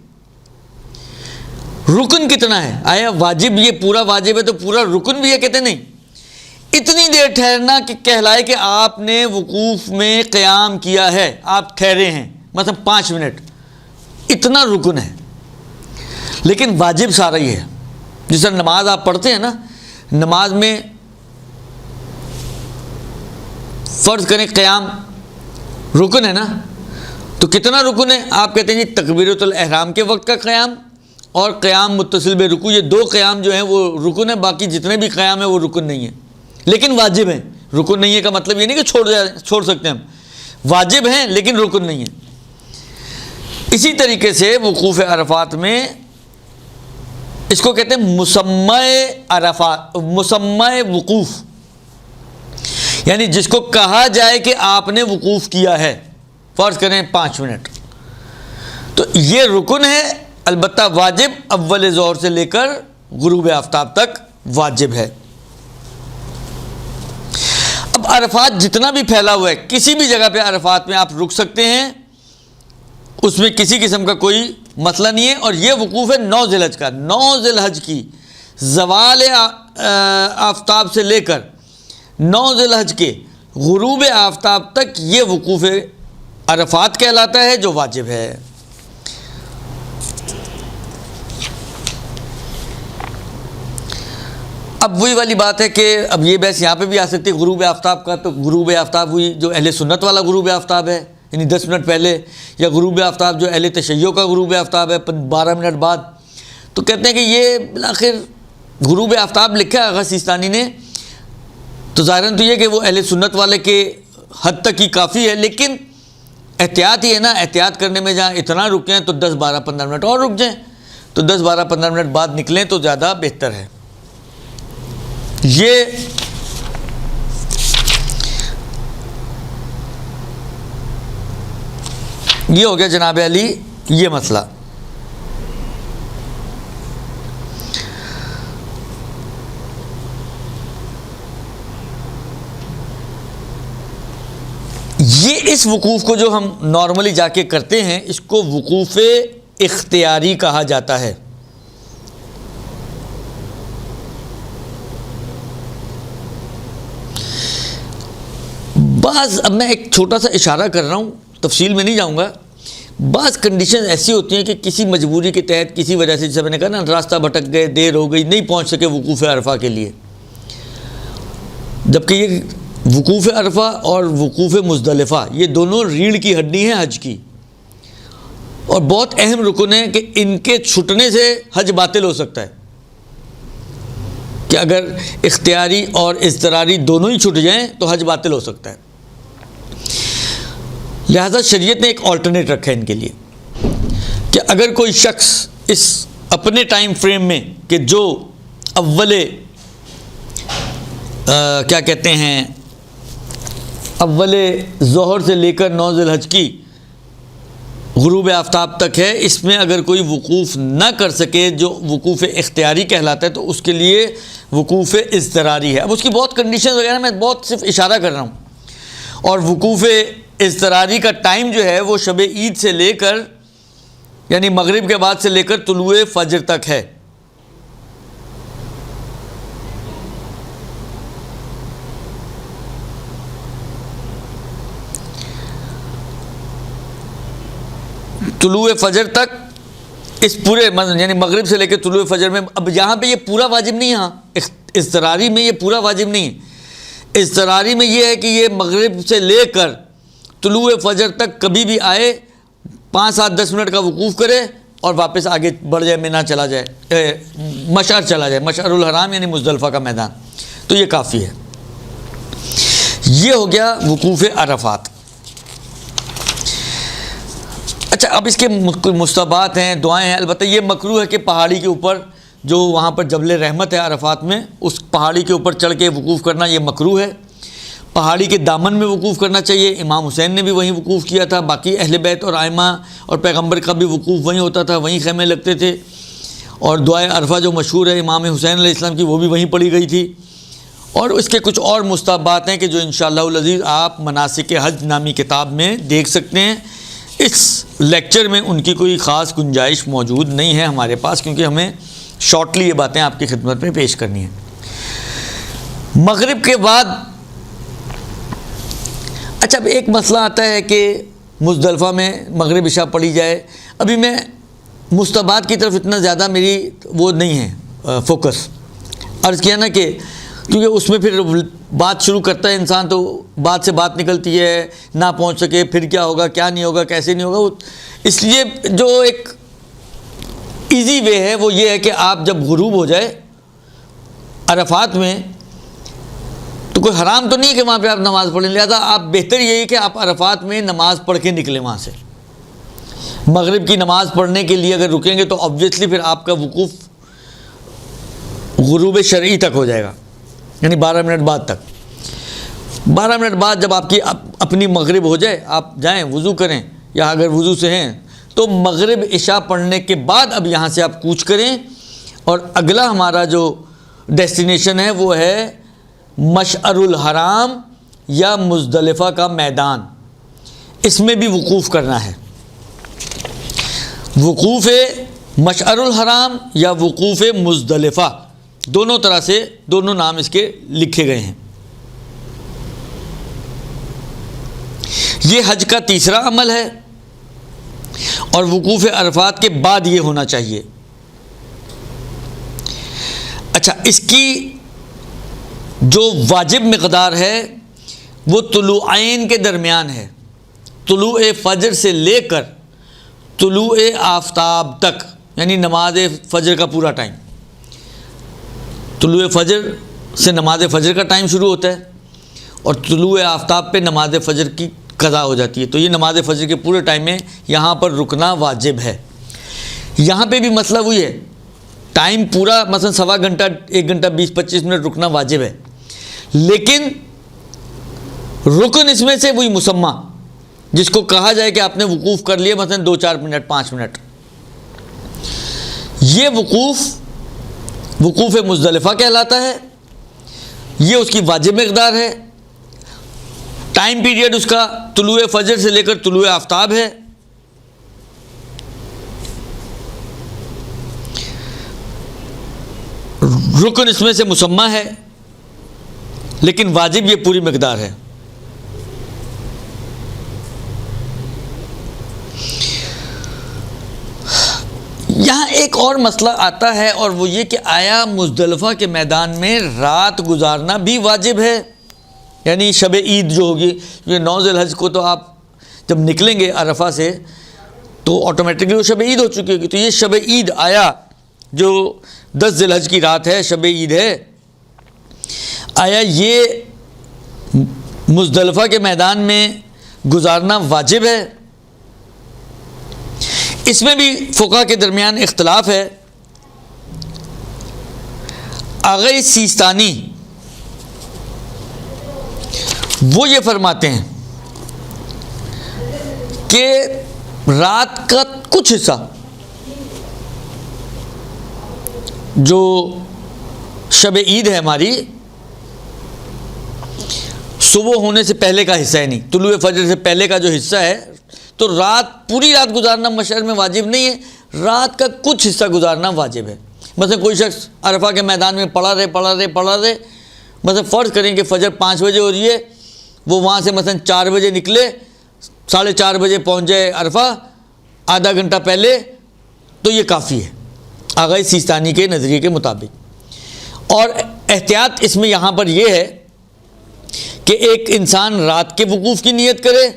رکن کتنا ہے؟ آیا واجب یہ پورا واجب ہے تو پورا رکن بھی ہے؟ کہتے نہیں، اتنی دیر ٹھہرنا کہ کہلائے کہ آپ نے وقوف میں قیام کیا ہے، آپ ٹھہرے ہیں مثلا 5 منٹ، اتنا رکن ہے۔ لیکن واجب سارا ہی ہے۔ جس طرح نماز آپ پڑھتے ہیں نا، نماز میں فرض کریں قیام رکن ہے نا، تو کتنا رکن ہے؟ آپ کہتے ہیں جی تکبیرۃ الاحرام کے وقت کا قیام اور قیام متصل بے رکوع، یہ 2 قیام جو ہیں وہ رکن ہے، باقی جتنے بھی قیام ہیں وہ رکن نہیں ہیں لیکن واجب ہیں۔ رکن نہیں ہے کا مطلب یہ نہیں کہ چھوڑ سکتے ہیں ہم، واجب ہیں لیکن رکن نہیں ہیں۔ اسی طریقے سے وقوف عرفات میں اس کو کہتے ہیں مسمع عرفات، مسمع وقوف، یعنی جس کو کہا جائے کہ آپ نے وقوف کیا ہے، فرض کریں 5 منٹ، تو یہ رکن ہے، البتہ واجب اول ظہر سے لے کر غروب آفتاب تک واجب ہے۔ اب عرفات جتنا بھی پھیلا ہوا ہے، کسی بھی جگہ پہ عرفات میں آپ رک سکتے ہیں، اس میں کسی قسم کا کوئی مسئلہ نہیں ہے، اور یہ وقوف ہے 9 ذی الحج کا۔ 9 ذی الحج کی زوال آفتاب سے لے کر 9 ذی الحج کے غروب آفتاب تک یہ وقوف عرفات کہلاتا ہے جو واجب ہے۔ اب وہی والی بات ہے کہ اب یہ بحث یہاں پہ بھی آ سکتی ہے غروب آفتاب کا، تو غروب آفتاب ہوئی جو اہل سنت والا غروب آفتاب ہے، یعنی 10 منٹ پہلے، یا غروب آفتاب جو اہل تشیع کا غروب آفتاب ہے 12 منٹ بعد۔ تو کہتے ہیں کہ یہ بالآخر غروب آفتاب لکھا ہے آغا سیستانی نے، تو ظاہراً تو یہ کہ وہ اہل سنت والے کے حد تک ہی کافی ہے، لیکن احتیاط ہی ہے نا، احتیاط کرنے میں جہاں اتنا رکیں تو 10 12 15 منٹ اور رک جائیں، تو 10 12 15 منٹ بعد نکلیں تو زیادہ بہتر ہے۔ یہ ہو گیا جناب علی یہ مسئلہ۔ یہ اس وقوف کو جو ہم نارملی جا کے کرتے ہیں، اس کو وقوف اختیاری کہا جاتا ہے۔ اب میں ایک چھوٹا سا اشارہ کر رہا ہوں، تفصیل میں نہیں جاؤں گا۔ بعض کنڈیشن ایسی ہوتی ہیں کہ کسی مجبوری کے تحت، کسی وجہ سے، جیسے میں نے کہا نا راستہ بھٹک گئے، دیر ہو گئی، نہیں پہنچ سکے وقوف عرفہ کے لیے، جبکہ یہ وقوف عرفہ اور وقوف مزدلفہ یہ دونوں ریڑھ کی ہڈی ہیں حج کی، اور بہت اہم رکن ہے کہ ان کے چھٹنے سے حج باطل ہو سکتا ہے، کہ اگر اختیاری اور اضطراری دونوں ہی چھٹ جائیں تو حج باطل ہو سکتا ہے۔ لہذا شریعت نے ایک آلٹرنیٹ رکھا ہے ان کے لیے، کہ اگر کوئی شخص اس اپنے ٹائم فریم میں کہ جو اول کیا کہتے ہیں اول ظہر سے لے کر 9 ذی الحج کی غروب آفتاب تک ہے، اس میں اگر کوئی وقوف نہ کر سکے جو وقوف اختیاری کہلاتا ہے، تو اس کے لیے وقوف اضطراری ہے۔ اب اس کی بہت کنڈیشن وغیرہ میں بہت صرف اشارہ کر رہا ہوں، اور وقوف اضطراری کا ٹائم جو ہے وہ شب عید سے لے کر، یعنی مغرب کے بعد سے لے کر طلوع فجر تک ہے۔ طلوع فجر تک اس پورے یعنی مغرب سے لے کے طلوع فجر میں، اب یہاں پہ یہ پورا واجب نہیں ہے، ہاں اضطراری میں یہ پورا واجب نہیں ہے۔ اضطراری میں یہ ہے کہ یہ مغرب سے لے کر طلوع فجر تک کبھی بھی آئے، 5 7 10 منٹ کا وقوف کرے اور واپس آگے بڑھ جائے، مینا چلا جائے، مشعر چلا جائے، مشعر الحرام یعنی مزدلفہ کا میدان، تو یہ کافی ہے۔ یہ ہو گیا وقوف عرفات۔ اچھا، اب اس کے مستحبات ہیں، دعائیں ہیں۔ البتہ یہ مکروہ ہے کہ پہاڑی کے اوپر جو وہاں پر جبل رحمت ہے عرفات میں، اس پہاڑی کے اوپر چڑھ کے وقوف کرنا یہ مکروہ ہے۔ پہاڑی کے دامن میں وقوف کرنا چاہیے، امام حسین نے بھی وہیں وقوف کیا تھا، باقی اہل بیت اور ائمہ اور پیغمبر کا بھی وقوف وہیں ہوتا تھا، وہیں خیمے لگتے تھے، اور دعائے عرفہ جو مشہور ہے امام حسین علیہ السلام کی، وہ بھی وہیں پڑھی گئی تھی۔ اور اس کے کچھ اور مستحبات ہیں کہ جو انشاءاللہ العزیز آپ مناسک حج نامی کتاب میں دیکھ سکتے ہیں۔ اس لیکچر میں ان کی کوئی خاص گنجائش موجود نہیں ہے ہمارے پاس، کیونکہ ہمیں شارٹلی یہ باتیں آپ کی خدمت میں پیش کرنی ہیں۔ مغرب کے بعد اچھا اب ایک مسئلہ آتا ہے کہ مزدلفہ میں مغرب عشاء پڑھی جائے۔ ابھی میں مستحبات کی طرف اتنا زیادہ میری وہ نہیں ہے فوکس، عرض کیا نا کہ کیونکہ اس میں پھر بات شروع کرتا ہے انسان تو بات سے بات نکلتی ہے، نہ پہنچ سکے پھر کیا ہوگا، کیا نہیں ہوگا، کیسے نہیں ہوگا۔ اس لیے جو ایک ایزی وے ہے وہ یہ ہے کہ آپ جب غروب ہو جائے عرفات میں، تو کوئی حرام تو نہیں ہے کہ وہاں پہ آپ نماز پڑھیں، لہذا آپ بہتر یہی کہ آپ عرفات میں نماز پڑھ کے نکلیں وہاں سے۔ مغرب کی نماز پڑھنے کے لیے اگر رکیں گے تو آبویسلی پھر آپ کا وقوف غروب شرعی تک ہو جائے گا، یعنی 12 منٹ بعد تک. 12 منٹ بعد جب آپ کی اپنی مغرب ہو جائے، آپ جائیں وضو کریں، یا اگر وضو سے ہیں تو مغرب عشاء پڑھنے کے بعد اب یہاں سے آپ کوچ کریں. اور اگلا ہمارا جو ڈیسٹینیشن ہے وہ ہے مشعر الحرام یا مزدلفہ کا میدان. اس میں بھی وقوف کرنا ہے. وقوف مشعر الحرام یا وقوف مزدلفہ، دونوں طرح سے دونوں نام اس کے لکھے گئے ہیں. یہ حج کا تیسرا عمل ہے اور وقوف عرفات کے بعد یہ ہونا چاہیے. اچھا، اس کی جو واجب مقدار ہے وہ طلوعین کے درمیان ہے. طلوع فجر سے لے کر طلوع آفتاب تک، یعنی نماز فجر کا پورا ٹائم. طلوع فجر سے نماز فجر کا ٹائم شروع ہوتا ہے اور طلوع آفتاب پہ نماز فجر کی قضا ہو جاتی ہے. تو یہ نماز فجر کے پورے ٹائم میں یہاں پر رکنا واجب ہے. یہاں پہ بھی مسئلہ وہی ہے، ٹائم پورا مثلا سوا گھنٹہ 1 گھنٹہ 20-25 منٹ رکنا واجب ہے، لیکن رکن اس میں سے وہی مسمى جس کو کہا جائے کہ آپ نے وقوف کر لیا، مثلا 2-4 منٹ 5 منٹ. یہ وقوف مزدلفہ کہلاتا ہے. یہ اس کی واجب مقدار ہے. ٹائم پیریڈ اس کا طلوع فجر سے لے کر طلوع آفتاب ہے. رکن اس میں سے مسمى ہے، لیکن واجب یہ پوری مقدار ہے. یہاں ایک اور مسئلہ آتا ہے اور وہ یہ کہ آیا مزدلفہ کے میدان میں رات گزارنا بھی واجب ہے؟ یعنی شب عید جو ہوگی، یہ 9 ذی الحج کو تو آپ جب نکلیں گے عرفہ سے تو آٹومیٹکلی وہ شب عید ہو چکی ہوگی. تو یہ شب عید آیا جو 10 ذی الحج کی رات ہے، شب عید ہے، آیا یہ مزدلفہ کے میدان میں گزارنا واجب ہے؟ اس میں بھی فقہا کے درمیان اختلاف ہے. آغا سیستانی وہ یہ فرماتے ہیں کہ رات کا کچھ حصہ جو شب عید ہے ہماری، صبح ہونے سے پہلے کا حصہ ہے، نہیں طلوع فجر سے پہلے کا جو حصہ ہے، تو پوری رات گزارنا مشعر میں واجب نہیں ہے، رات کا کچھ حصہ گزارنا واجب ہے. مثلا کوئی شخص عرفہ کے میدان میں پڑا رہے، مثلا فرض کریں کہ فجر 5 بجے ہو رہی ہے، وہ وہاں سے مثلا 4 بجے نکلے، 4:30 بجے پہنچ جائے عرفہ آدھا گھنٹہ پہلے، تو یہ کافی ہے آغا سیستانی کے نظریے کے مطابق. اور احتیاط اس میں یہاں پر یہ ہے کہ ایک انسان رات کے وقوف کی نیت کرے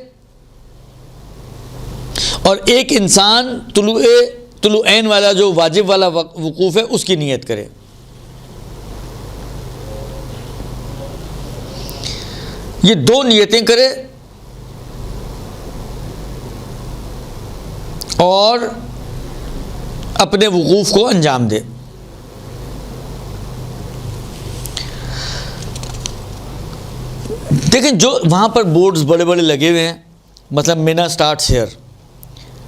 اور ایک انسان طلوعین والا جو واجب والا وقوف ہے اس کی نیت کرے. یہ 2 نیتیں کرے اور اپنے وقوف کو انجام دے. دیکھیں جو وہاں پر بورڈز بڑے بڑے لگے ہوئے ہیں، مطلب Mina starts here,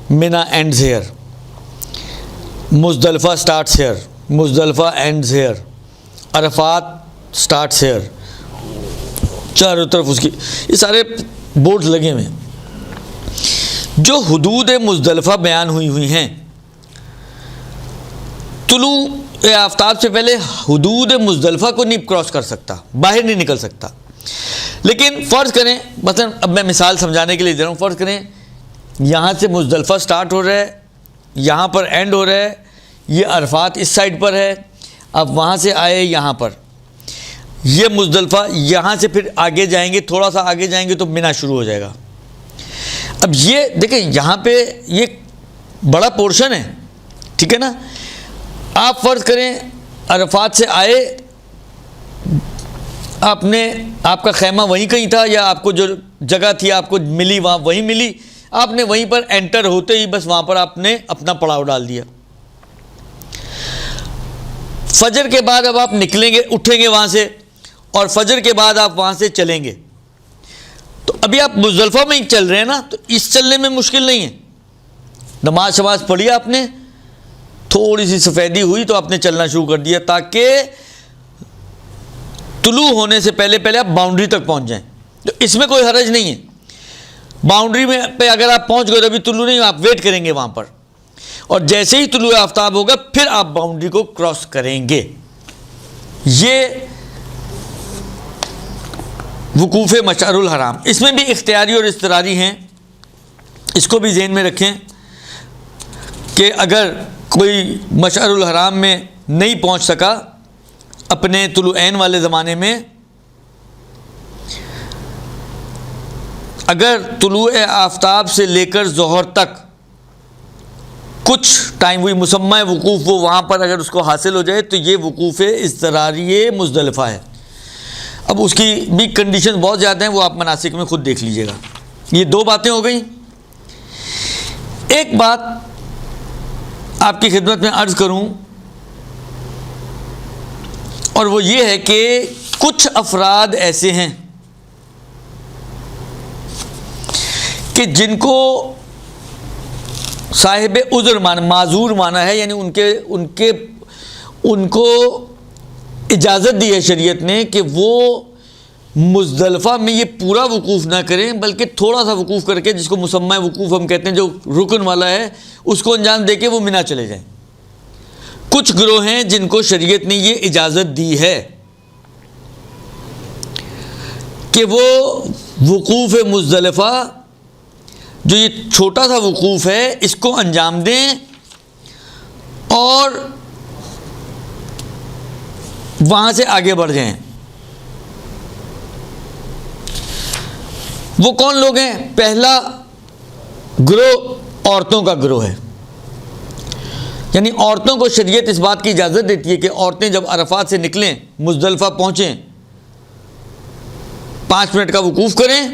Mina ends here, Muzdalifah starts here, Muzdalifah ends here, Arafat starts here, چاروں طرف اس کی یہ سارے بورڈز لگے ہوئے ہیں. جو حدود مزدلفہ بیان ہوئی ہیں، طلوع آفتاب سے پہلے حدود مزدلفہ کو نہیں کراس کر سکتا، باہر نہیں نکل سکتا. لیکن فرض کریں، مثلا اب میں مثال سمجھانے کے لیے دے رہا ہوں، فرض کریں یہاں سے مزدلفہ سٹارٹ ہو رہا ہے، یہاں پر اینڈ ہو رہا ہے، یہ عرفات اس سائڈ پر ہے، اب وہاں سے آئے یہاں پر، یہ مزدلفہ، یہاں سے پھر آگے جائیں گے، تھوڑا سا آگے جائیں گے تو مینا شروع ہو جائے گا. اب یہ دیکھیں یہاں پہ یہ بڑا پورشن ہے، ٹھیک ہے نا. آپ فرض کریں عرفات سے آئے، آپ کا خیمہ وہیں کہیں تھا یا آپ کو جو جگہ تھی آپ کو ملی وہاں وہیں ملی، آپ نے وہیں پر انٹر ہوتے ہی بس وہاں پر آپ نے اپنا پڑاؤ ڈال دیا. فجر کے بعد اب آپ نکلیں گے، اٹھیں گے وہاں سے، اور فجر کے بعد آپ وہاں سے چلیں گے. تو ابھی آپ مزدلفہ میں ہی چل رہے ہیں نا، تو اس چلنے میں مشکل نہیں ہے. نماز شماز پڑھی آپ نے، تھوڑی سی سفیدی ہوئی تو آپ نے چلنا شروع کر دیا، تاکہ طلوع ہونے سے پہلے پہلے آپ باؤنڈری تک پہنچ جائیں. تو اس میں کوئی حرج نہیں ہے. باؤنڈری میں پہ اگر آپ پہنچ گئے تو ابھی طلوع نہیں، آپ ویٹ کریں گے وہاں پر، اور جیسے ہی طلوع آفتاب ہوگا پھر آپ باؤنڈری کو کراس کریں گے. یہ وقوف مشعر الحرام. اس میں بھی اختیاری اور اضطراری ہیں، اس کو بھی ذہن میں رکھیں کہ اگر کوئی مشعر الحرام میں نہیں پہنچ سکا اپنے طلوع عین والے زمانے میں، اگر طلوع آفتاب سے لے کر ظہر تک کچھ ٹائم ہوئی مسمى وقوف، وہ وہاں پر اگر اس کو حاصل ہو جائے تو یہ وقوف اضطراری مزدلفہ ہے. اب اس کی بھی کنڈیشن بہت زیادہ ہیں، وہ آپ مناسک میں خود دیکھ لیجئے گا. یہ دو باتیں ہو گئیں. ایک بات آپ کی خدمت میں عرض کروں، اور وہ یہ ہے کہ کچھ افراد ایسے ہیں کہ جن کو صاحب عذر معذور مانا ہے، یعنی ان کو اجازت دی ہے شریعت نے کہ وہ مزدلفہ میں یہ پورا وقوف نہ کریں، بلکہ تھوڑا سا وقوف کر کے، جس کو مسمى وقوف ہم کہتے ہیں، جو رکن والا ہے، اس کو انجام دے کے وہ منی چلے جائیں. کچھ گروہ ہیں جن کو شریعت نے یہ اجازت دی ہے کہ وہ وقوف مزدلفہ، جو یہ چھوٹا سا وقوف ہے، اس کو انجام دیں اور وہاں سے آگے بڑھ جائیں. وہ کون لوگ ہیں؟ پہلا گروہ عورتوں کا گروہ ہے. یعنی عورتوں کو شریعت اس بات کی اجازت دیتی ہے کہ عورتیں جب عرفات سے نکلیں، مزدلفہ پہنچیں، 5 منٹ کا وقوف کریں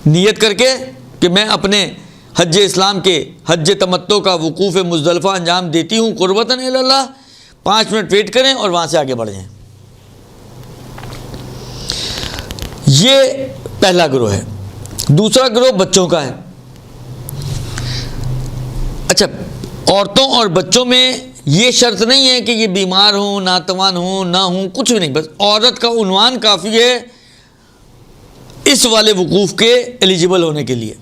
نیت کر کے کہ میں اپنے حج اسلام کے حج تمتع کا وقوف مزدلفہ انجام دیتی ہوں قربتاً الی اللہ. 5 منٹ ویٹ کریں اور وہاں سے آگے بڑھ جائیں. یہ پہلا گروہ ہے. دوسرا گروہ بچوں کا ہے. اچھا، عورتوں اور بچوں میں یہ شرط نہیں ہے کہ یہ بیمار ہوں، ناتوان ہوں، نہ ہوں، کچھ بھی نہیں. بس عورت کا عنوان کافی ہے اس والے وقوف کے ایلیجیبل ہونے کے لیے.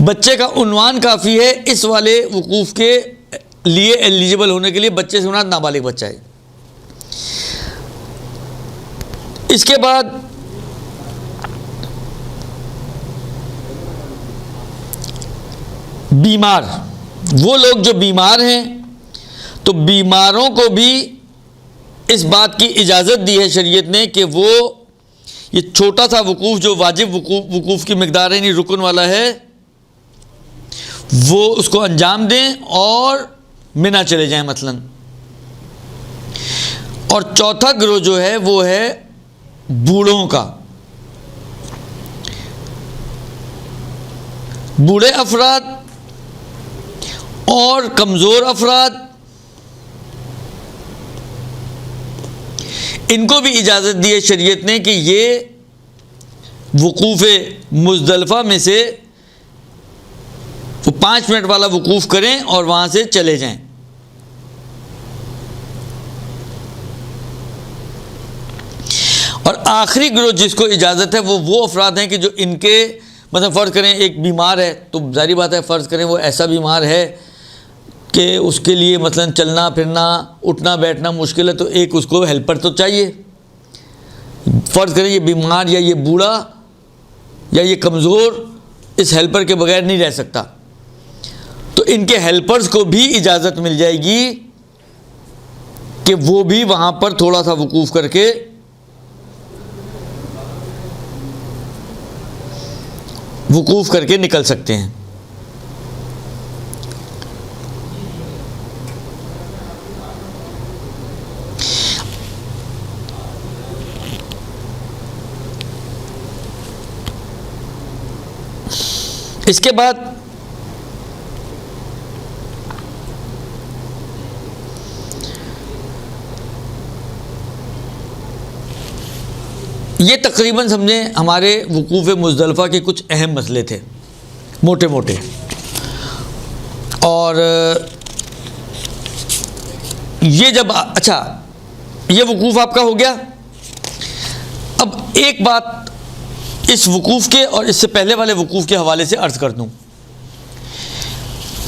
بچے کا عنوان کافی ہے اس والے وقوف کے لیے ایلیجیبل ہونے کے لیے. بچے سے مراد نابالغ بچہ ہے. اس کے بعد بیمار، وہ لوگ جو بیمار ہیں، تو بیماروں کو بھی اس بات کی اجازت دی ہے شریعت نے کہ وہ یہ چھوٹا سا وقوف جو واجب وقوف کی مقدار ہے، یعنی رکن والا ہے، وہ اس کو انجام دیں اور منی چلے جائیں مثلا. اور چوتھا گروہ جو ہے وہ ہے بوڑھوں کا. بوڑھے افراد اور کمزور افراد، ان کو بھی اجازت دی ہے شریعت نے کہ یہ وقوف مزدلفہ میں سے وہ 5 منٹ والا وقوف کریں اور وہاں سے چلے جائیں. اور آخری گروہ جس کو اجازت ہے وہ افراد ہیں کہ جو ان کے مثلا فرض کریں ایک بیمار ہے، تو ظاہری بات ہے فرض کریں وہ ایسا بیمار ہے کہ اس کے لیے مثلا چلنا پھرنا اٹھنا بیٹھنا مشکل ہے، تو ایک اس کو ہیلپر تو چاہیے. فرض کریں یہ بیمار یا یہ بوڑھا یا یہ کمزور اس ہیلپر کے بغیر نہیں رہ سکتا، تو ان کے ہیلپرز کو بھی اجازت مل جائے گی کہ وہ بھی وہاں پر تھوڑا سا وقوف کر کے نکل سکتے ہیں. اس کے بعد یہ تقریباً سمجھیں ہمارے وقوف مزدلفہ کے کچھ اہم مسئلے تھے موٹے موٹے. اور یہ جب اچھا یہ وقوف آپ کا ہو گیا. اب ایک بات اس وقوف کے اور اس سے پہلے والے وقوف کے حوالے سے عرض کر دوں.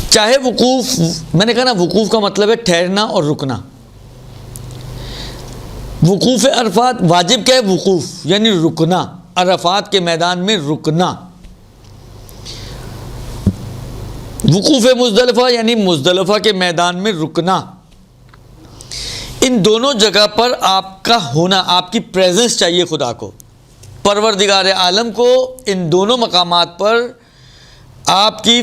چاہے وقوف، میں نے کہا نا وقوف کا مطلب ہے ٹھہرنا اور رکنا. وقوف عرفات واجب کیا ہے؟ وقوف یعنی رکنا، عرفات کے میدان میں رکنا. وقوف مزدلفہ یعنی مزدلفہ کے میدان میں رکنا. ان دونوں جگہ پر آپ کا ہونا، آپ کی پریزنس چاہیے خدا کو، پروردگار عالم کو. ان دونوں مقامات پر آپ کی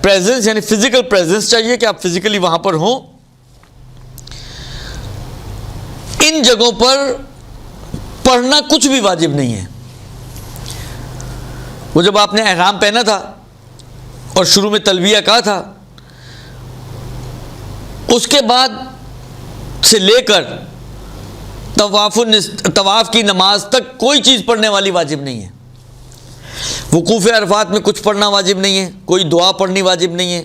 پریزنس یعنی فزیکل پریزنس چاہیے کہ آپ فزیکلی وہاں پر ہوں. ان جگہوں پر پڑھنا کچھ بھی واجب نہیں ہے. وہ جب آپ نے احرام پہنا تھا اور شروع میں تلبیہ کہا تھا، اس کے بعد سے لے کر طواف کی نماز تک کوئی چیز پڑھنے والی واجب نہیں ہے. وقوف عرفات میں کچھ پڑھنا واجب نہیں ہے، کوئی دعا پڑھنی واجب نہیں ہے.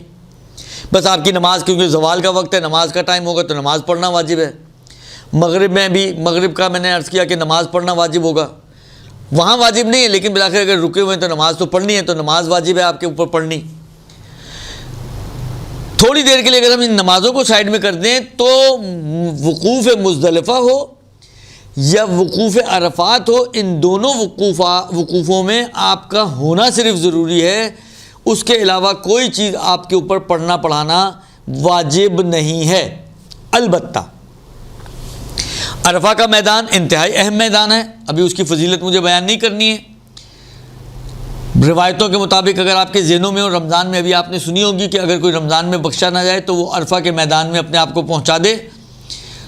بس آپ کی نماز، کیونکہ زوال کا وقت ہے، نماز کا ٹائم ہوگا تو نماز پڑھنا واجب ہے. مغرب میں بھی، مغرب کا میں نے عرض کیا کہ نماز پڑھنا واجب ہوگا، وہاں واجب نہیں ہے، لیکن بالآخر اگر رکے ہوئے ہیں تو نماز تو پڑھنی ہے، تو نماز واجب ہے آپ کے اوپر پڑھنی. تھوڑی دیر کے لیے اگر ہم ان نمازوں کو سائڈ میں کر دیں تو وقوف مزدلفہ ہو یا وقوف عرفات ہو، ان دونوں وقوفوں میں آپ کا ہونا صرف ضروری ہے. اس کے علاوہ کوئی چیز آپ کے اوپر پڑھنا پڑھانا واجب نہیں ہے. البتہ عرفہ کا میدان انتہائی اہم میدان ہے. ابھی اس کی فضیلت مجھے بیان نہیں کرنی ہے. روایتوں کے مطابق اگر آپ کے ذہنوں میں ہو، رمضان میں ابھی آپ نے سنی ہوگی کہ اگر کوئی رمضان میں بخشا نہ جائے تو وہ عرفہ کے میدان میں اپنے آپ کو پہنچا دے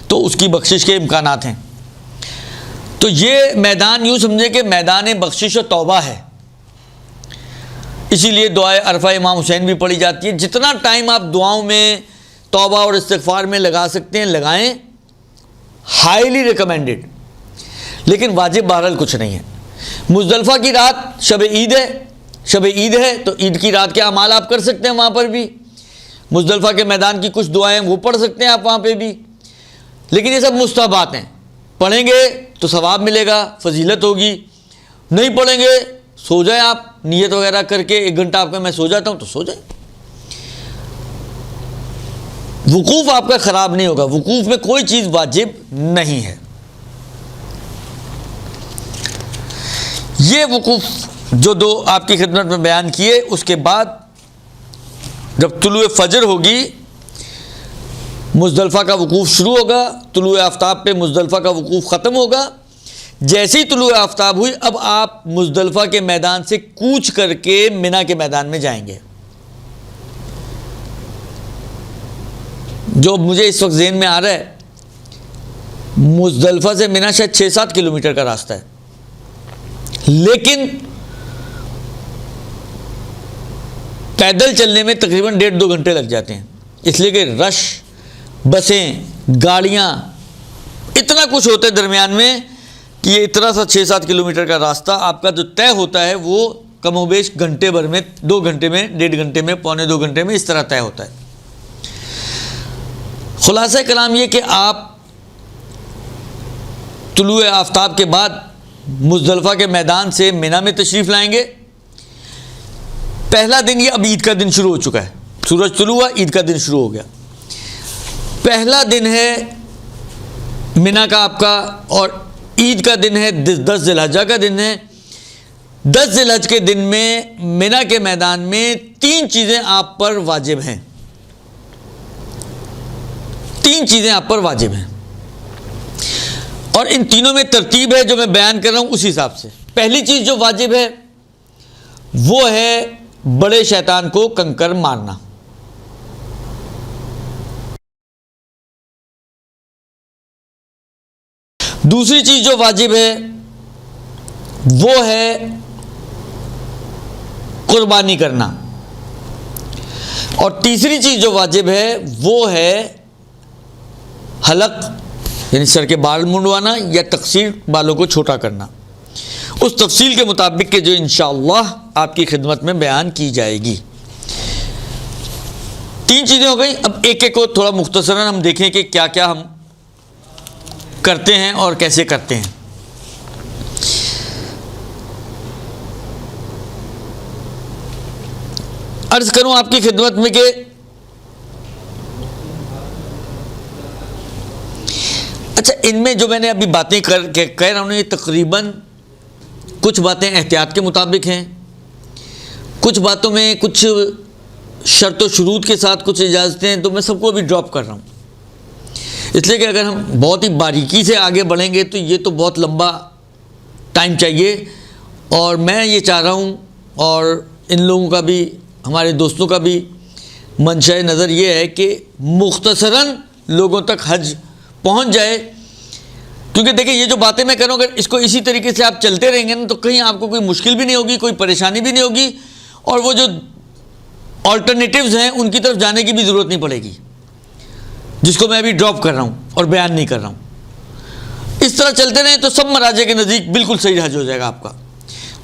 تو اس کی بخشش کے امکانات ہیں. تو یہ میدان یوں سمجھے کہ میدان بخشش و توبہ ہے. اسی لیے دعائے عرفہ امام حسین بھی پڑھی جاتی ہے. جتنا ٹائم آپ دعاؤں میں، توبہ اور استغفار میں لگا سکتے ہیں لگائیں، ہائیلی ریکمینڈڈ، لیکن واجب بہرحال کچھ نہیں ہے. مزدلفہ کی رات شب عید ہے، شب عید ہے تو عید کی رات کے اعمال آپ کر سکتے ہیں وہاں پر بھی. مزدلفہ کے میدان کی کچھ دعائیں وہ پڑھ سکتے ہیں آپ وہاں پہ بھی، لیکن یہ سب مستحبات ہیں. پڑھیں گے تو ثواب ملے گا، فضیلت ہوگی. نہیں پڑھیں گے سو جائیں آپ، نیت وغیرہ کر کے 1 گھنٹہ آپ کا میں سو جاتا ہوں تو سو جائیں. وقوف آپ کا خراب نہیں ہوگا. وقوف میں کوئی چیز واجب نہیں ہے. یہ وقوف جو دو آپ کی خدمت میں بیان کیے، اس کے بعد جب طلوع فجر ہوگی مزدلفہ کا وقوف شروع ہوگا، طلوع آفتاب پہ مزدلفہ کا وقوف ختم ہوگا. جیسے ہی طلوع آفتاب ہوئی اب آپ مزدلفہ کے میدان سے کوچ کر کے منا کے میدان میں جائیں گے. جو مجھے اس وقت ذہن میں آ رہا ہے، مزدلفہ سے منا شاید 6-7 کلومیٹر کا راستہ ہے، لیکن پیدل چلنے میں تقریباً 1.5-2 گھنٹے لگ جاتے ہیں، اس لیے کہ رش، بسیں، گاڑیاں، اتنا کچھ ہوتا ہے درمیان میں کہ یہ اتنا سا 6-7 کلومیٹر کا راستہ آپ کا جو طے ہوتا ہے وہ کم و بیش گھنٹے بھر میں، 2 گھنٹے میں، 1.5 گھنٹے میں، 1.25-2 گھنٹے میں اس طرح طے ہوتا ہے. خلاصہ کلام یہ کہ آپ طلوع آفتاب کے بعد مزدلفہ کے میدان سے منا میں تشریف لائیں گے. پہلا دن یہ اب عید کا دن شروع ہو چکا ہے، سورج طلوع ہوا، عید کا دن شروع ہو گیا. پہلا دن ہے منا کا آپ کا، اور عید کا دن ہے 10 ذی الحجہ کا دن ہے. 10 ذی الحجہ کے دن میں منا کے میدان میں 3 چیزیں آپ پر واجب ہیں. 3 چیزیں آپ پر واجب ہیں، اور ان تینوں میں ترتیب ہے جو میں بیان کر رہا ہوں اسی حساب سے. پہلی چیز جو واجب ہے وہ ہے بڑے شیطان کو کنکر مارنا. دوسری چیز جو واجب ہے وہ ہے قربانی کرنا. اور تیسری چیز جو واجب ہے وہ ہے حلق یعنی سر کے بال منڈوانا یا تقصیر بالوں کو چھوٹا کرنا، اس تفصیل کے مطابق کہ جو انشاءاللہ آپ کی خدمت میں بیان کی جائے گی۔ 3 چیزیں ہو گئی، اب ایک ایک کو تھوڑا مختصراً ہم دیکھیں کہ کیا کیا ہم کرتے ہیں اور کیسے کرتے ہیں۔ عرض کروں آپ کی خدمت میں کہ اچھا، ان میں جو میں نے ابھی باتیں کہہ رہا ہوں یہ تقریباً کچھ باتیں احتیاط کے مطابق ہیں، کچھ باتوں میں کچھ شرط و شروط کے ساتھ کچھ اجازتیں ہیں، تو میں سب کو ابھی ڈراپ کر رہا ہوں، اس لیے کہ اگر ہم بہت ہی باریکی سے آگے بڑھیں گے تو یہ تو بہت لمبا ٹائم چاہیے، اور میں یہ چاہ رہا ہوں اور ان لوگوں کا بھی، ہمارے دوستوں کا بھی منشاء نظر یہ ہے کہ مختصراً لوگوں تک حج پہنچ جائے، کیونکہ دیکھیں یہ جو باتیں میں کروں، اگر اس کو اسی طریقے سے آپ چلتے رہیں گے نا تو کہیں آپ کو کوئی مشکل بھی نہیں ہوگی، کوئی پریشانی بھی نہیں ہوگی، اور وہ جو آلٹرنیٹیوز ہیں ان کی طرف جانے کی بھی ضرورت نہیں پڑے گی، جس کو میں ابھی ڈراپ کر رہا ہوں اور بیان نہیں کر رہا ہوں۔ اس طرح چلتے رہیں تو سب مراجع کے نزدیک بالکل صحیح حج ہو جائے گا آپ کا،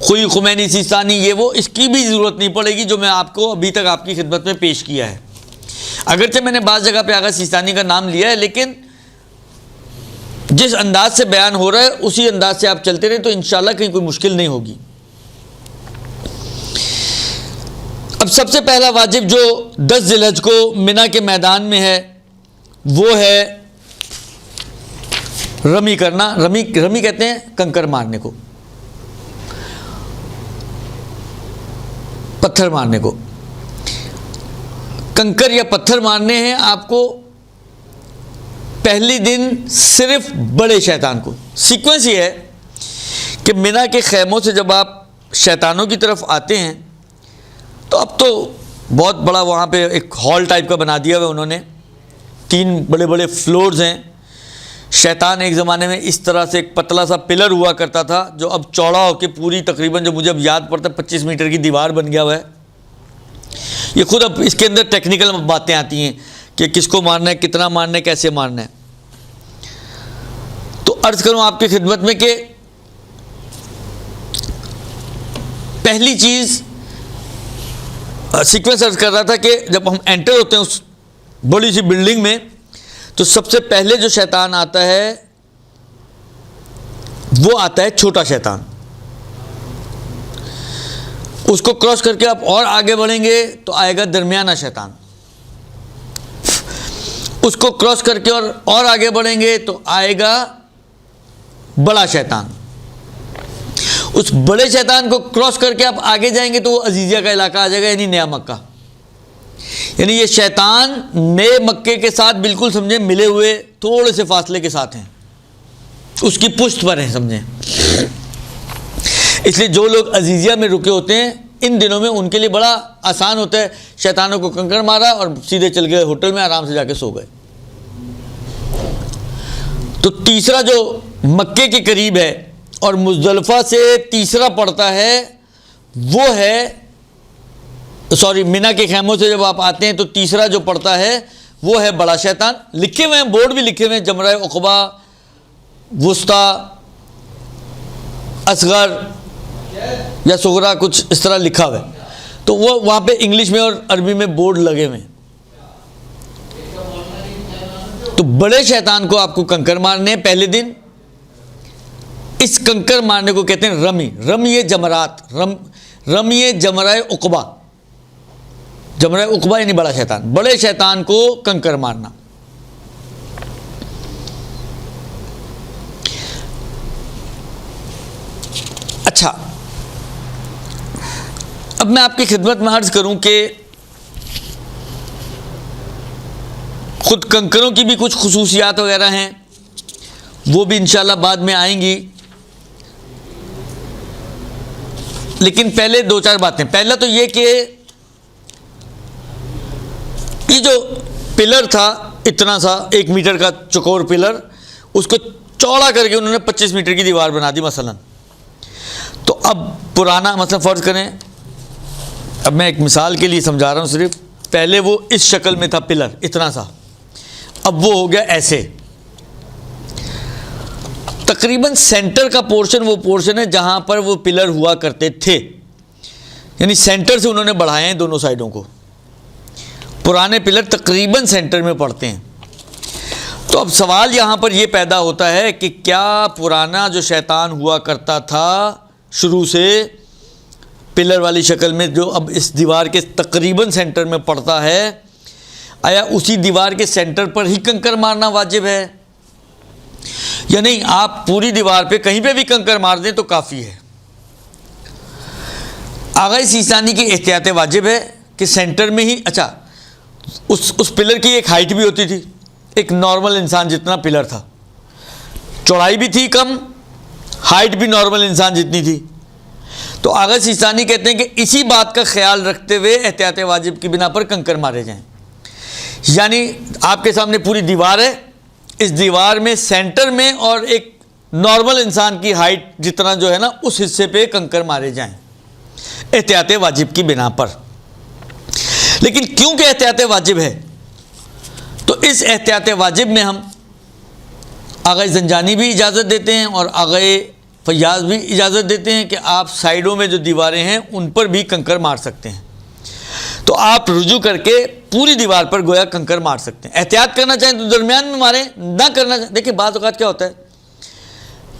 خوئی خمینی سیستانی یہ وہ، اس کی بھی ضرورت نہیں پڑے گی جو میں آپ کو ابھی تک آپ کی خدمت میں پیش کیا ہے۔ اگرچہ میں نے بعض جگہ پہ آغا سیستانی کا نام لیا ہے، لیکن جس انداز سے بیان ہو رہا ہے اسی انداز سے آپ چلتے رہیں تو انشاءاللہ کہیں کوئی مشکل نہیں ہوگی۔ اب سب سے پہلا واجب جو 10 ذی الحج کو منی کے میدان میں ہے وہ ہے رمی کرنا۔ رمی کہتے ہیں کنکر مارنے کو، پتھر مارنے کو۔ کنکر یا پتھر مارنے ہیں آپ کو پہلی دن صرف بڑے شیطان کو۔ سیکوینس یہ ہے کہ منی کے خیموں سے جب آپ شیطانوں کی طرف آتے ہیں تو اب تو بہت بڑا وہاں پہ ایک ہال ٹائپ کا بنا دیا ہوا انہوں نے، 3 بڑے بڑے فلورز ہیں۔ شیطان ایک زمانے میں اس طرح سے ایک پتلا سا پلر ہوا کرتا تھا جو اب چوڑا ہو کے پوری تقریباً جو مجھے اب یاد پڑتا ہے 25 میٹر کی دیوار بن گیا ہوا ہے۔ یہ خود اب اس کے اندر ٹیکنیکل باتیں آتی ہیں کہ کس کو مارنا ہے، کتنا مارنا ہے، کیسے مارنا ہے۔ تو عرض کروں آپ کی خدمت میں کہ پہلی چیز سیکوینس عرض کر رہا تھا کہ جب ہم انٹر ہوتے ہیں اس بڑی سی بلڈنگ میں تو سب سے پہلے جو شیطان آتا ہے وہ آتا ہے چھوٹا شیطان۔ اس کو کراس کر کے آپ اور آگے بڑھیں گے تو آئے گا درمیانہ شیطان۔ اس کو کراس کر کے اور آگے بڑھیں گے تو آئے گا بڑا شیطان۔ اس بڑے شیطان کو کراس کر کے آپ آگے جائیں گے تو وہ عزیزیہ کا علاقہ آ جائے گا، یعنی نیا مکہ۔ یعنی یہ شیطان نئے مکے کے ساتھ بالکل سمجھیں ملے ہوئے تھوڑے سے فاصلے کے ساتھ ہیں، اس کی پشت پر ہیں سمجھیں۔ اس لیے جو لوگ عزیزیہ میں رکے ہوتے ہیں ان دنوں میں ان کے لیے بڑا آسان ہوتا ہے، شیطانوں کو کنکر مارا اور سیدھے چل گئے ہوٹل میں، آرام سے جا کے سو گئے۔ تو تیسرا جو مکے کے قریب ہے اور مزدلفہ سے تیسرا پڑتا ہے وہ ہے، منی کے خیموں سے جب آپ آتے ہیں تو تیسرا جو پڑتا ہے وہ ہے بڑا شیطان۔ لکھے ہوئے ہیں، بورڈ بھی لکھے ہوئے ہیں، جمرہ عقبہ، وسطیٰ، اصغر یا صغرا، کچھ اس طرح لکھا ہوا ہے۔ تو وہ وہاں پہ انگلش میں اور عربی میں بورڈ لگے ہوئے ہیں۔ تو بڑے شیطان کو آپ کو کنکر مارنے ہیں پہلے دن۔ اس کنکر مارنے کو کہتے ہیں رمی جمرات، رمی جمرہ عقبہ۔ جمرہ عقبہ یعنی بڑا شیطان، بڑے شیطان کو کنکر مارنا۔ اچھا، اب میں آپ کی خدمت میں عرض کروں کہ خود کنکروں کی بھی کچھ خصوصیات وغیرہ ہیں، وہ بھی انشاءاللہ بعد میں آئیں گی، لیکن پہلے 2-4 باتیں۔ پہلا تو یہ کہ یہ جو پلر تھا اتنا سا 1 میٹر کا چوکور پلر، اس کو چوڑا کر کے انہوں نے 25 میٹر کی دیوار بنا دی مثلا۔ تو اب پرانا مثلا فرض کریں، اب میں ایک مثال کے لیے سمجھا رہا ہوں صرف، پہلے وہ اس شکل میں تھا پلر اتنا سا، اب وہ ہو گیا ایسے، تقریباً سینٹر کا پورشن وہ پورشن ہے جہاں پر وہ پلر ہوا کرتے تھے، یعنی سینٹر سے انہوں نے بڑھائے ہیں دونوں سائڈوں کو، پرانے پلر تقریباً سینٹر میں پڑتے ہیں۔ تو اب سوال یہاں پر یہ پیدا ہوتا ہے کہ کیا پرانا جو شیطان ہوا کرتا تھا شروع سے پلر والی شکل میں، جو اب اس دیوار کے تقریباً سینٹر میں پڑتا ہے، آیا اسی دیوار کے سینٹر پر ہی کنکر مارنا واجب ہے یا نہیں؟ آپ پوری دیوار پہ کہیں پہ بھی کنکر مار دیں تو کافی ہے۔ آغا سیستانی کی احتیاط واجب ہے کہ سینٹر میں ہی، اچھا اس پلر کی ایک ہائٹ بھی ہوتی تھی، ایک نارمل انسان جتنا پلر تھا، چوڑائی بھی تھی کم، ہائٹ بھی نارمل انسان جتنی تھی۔ تو آغا سیستانی کہتے ہیں کہ اسی بات کا خیال رکھتے ہوئے احتیاط واجب کی بنا پر کنکر مارے جائیں، یعنی آپ کے سامنے پوری دیوار ہے، اس دیوار میں سینٹر میں اور ایک نارمل انسان کی ہائٹ جتنا جو ہے نا اس حصے پہ کنکر مارے جائیں احتیاط واجب کی بنا پر۔ لیکن کیونکہ احتیاط واجب ہے تو اس احتیاط واجب میں ہم آغا زنجانی بھی اجازت دیتے ہیں اور آغا فیاض بھی اجازت دیتے ہیں کہ آپ سائیڈوں میں جو دیواریں ہیں ان پر بھی کنکر مار سکتے ہیں۔ تو آپ رجوع کر کے پوری دیوار پر گویا کنکر مار سکتے ہیں۔ احتیاط کرنا چاہیں تو درمیان میں ماریں، نہ کرنا چاہیں، دیکھیں بعض اوقات کیا ہوتا ہے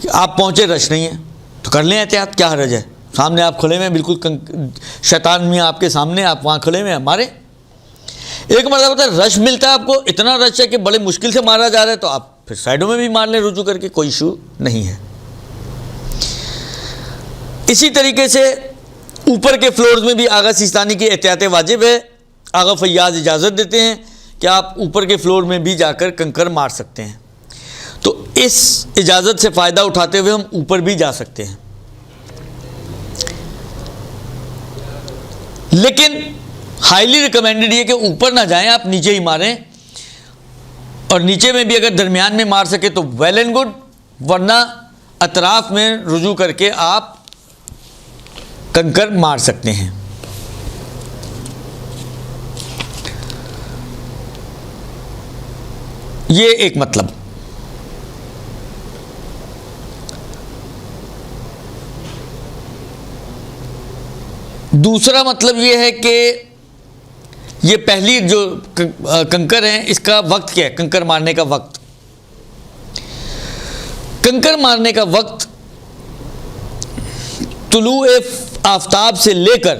کہ آپ پہنچے رش نہیں ہے تو کر لیں احتیاط، کیا حرج ہے؟ سامنے آپ کھڑے ہوئے ہیں، بالکل شیطان میاں آپ کے سامنے، آپ وہاں کھڑے ہوئے ہیں، ماریں۔ ایک مرتبہ ہوتا ہے رش ملتا ہے آپ کو، اتنا رش ہے کہ بڑے مشکل سے مارا جا رہا ہے تو آپ پھر سائیڈوں میں بھی مار لیں رجوع کر کے، کوئی ایشو نہیں ہے۔ اسی طریقے سے اوپر کے فلورز میں بھی آغا سیستانی کی احتیاط واجب ہے۔ آغا فیاض اجازت دیتے ہیں کہ آپ اوپر کے فلور میں بھی جا کر کنکر مار سکتے ہیں۔ تو اس اجازت سے فائدہ اٹھاتے ہوئے ہم اوپر بھی جا سکتے ہیں، لیکن ہائیلی ریکمینڈڈ یہ کہ اوپر نہ جائیں، آپ نیچے ہی ماریں، اور نیچے میں بھی اگر درمیان میں مار سکے تو ویل اینڈ گڈ، ورنہ اطراف میں رجوع کر کے آپ کنکر مار سکتے ہیں۔ یہ ایک مطلب۔ دوسرا مطلب یہ ہے کہ یہ پہلی جو کنکر ہیں اس کا وقت کیا ہے؟ کنکر مارنے کا وقت، کنکر مارنے کا وقت طلوع آفتاب سے لے کر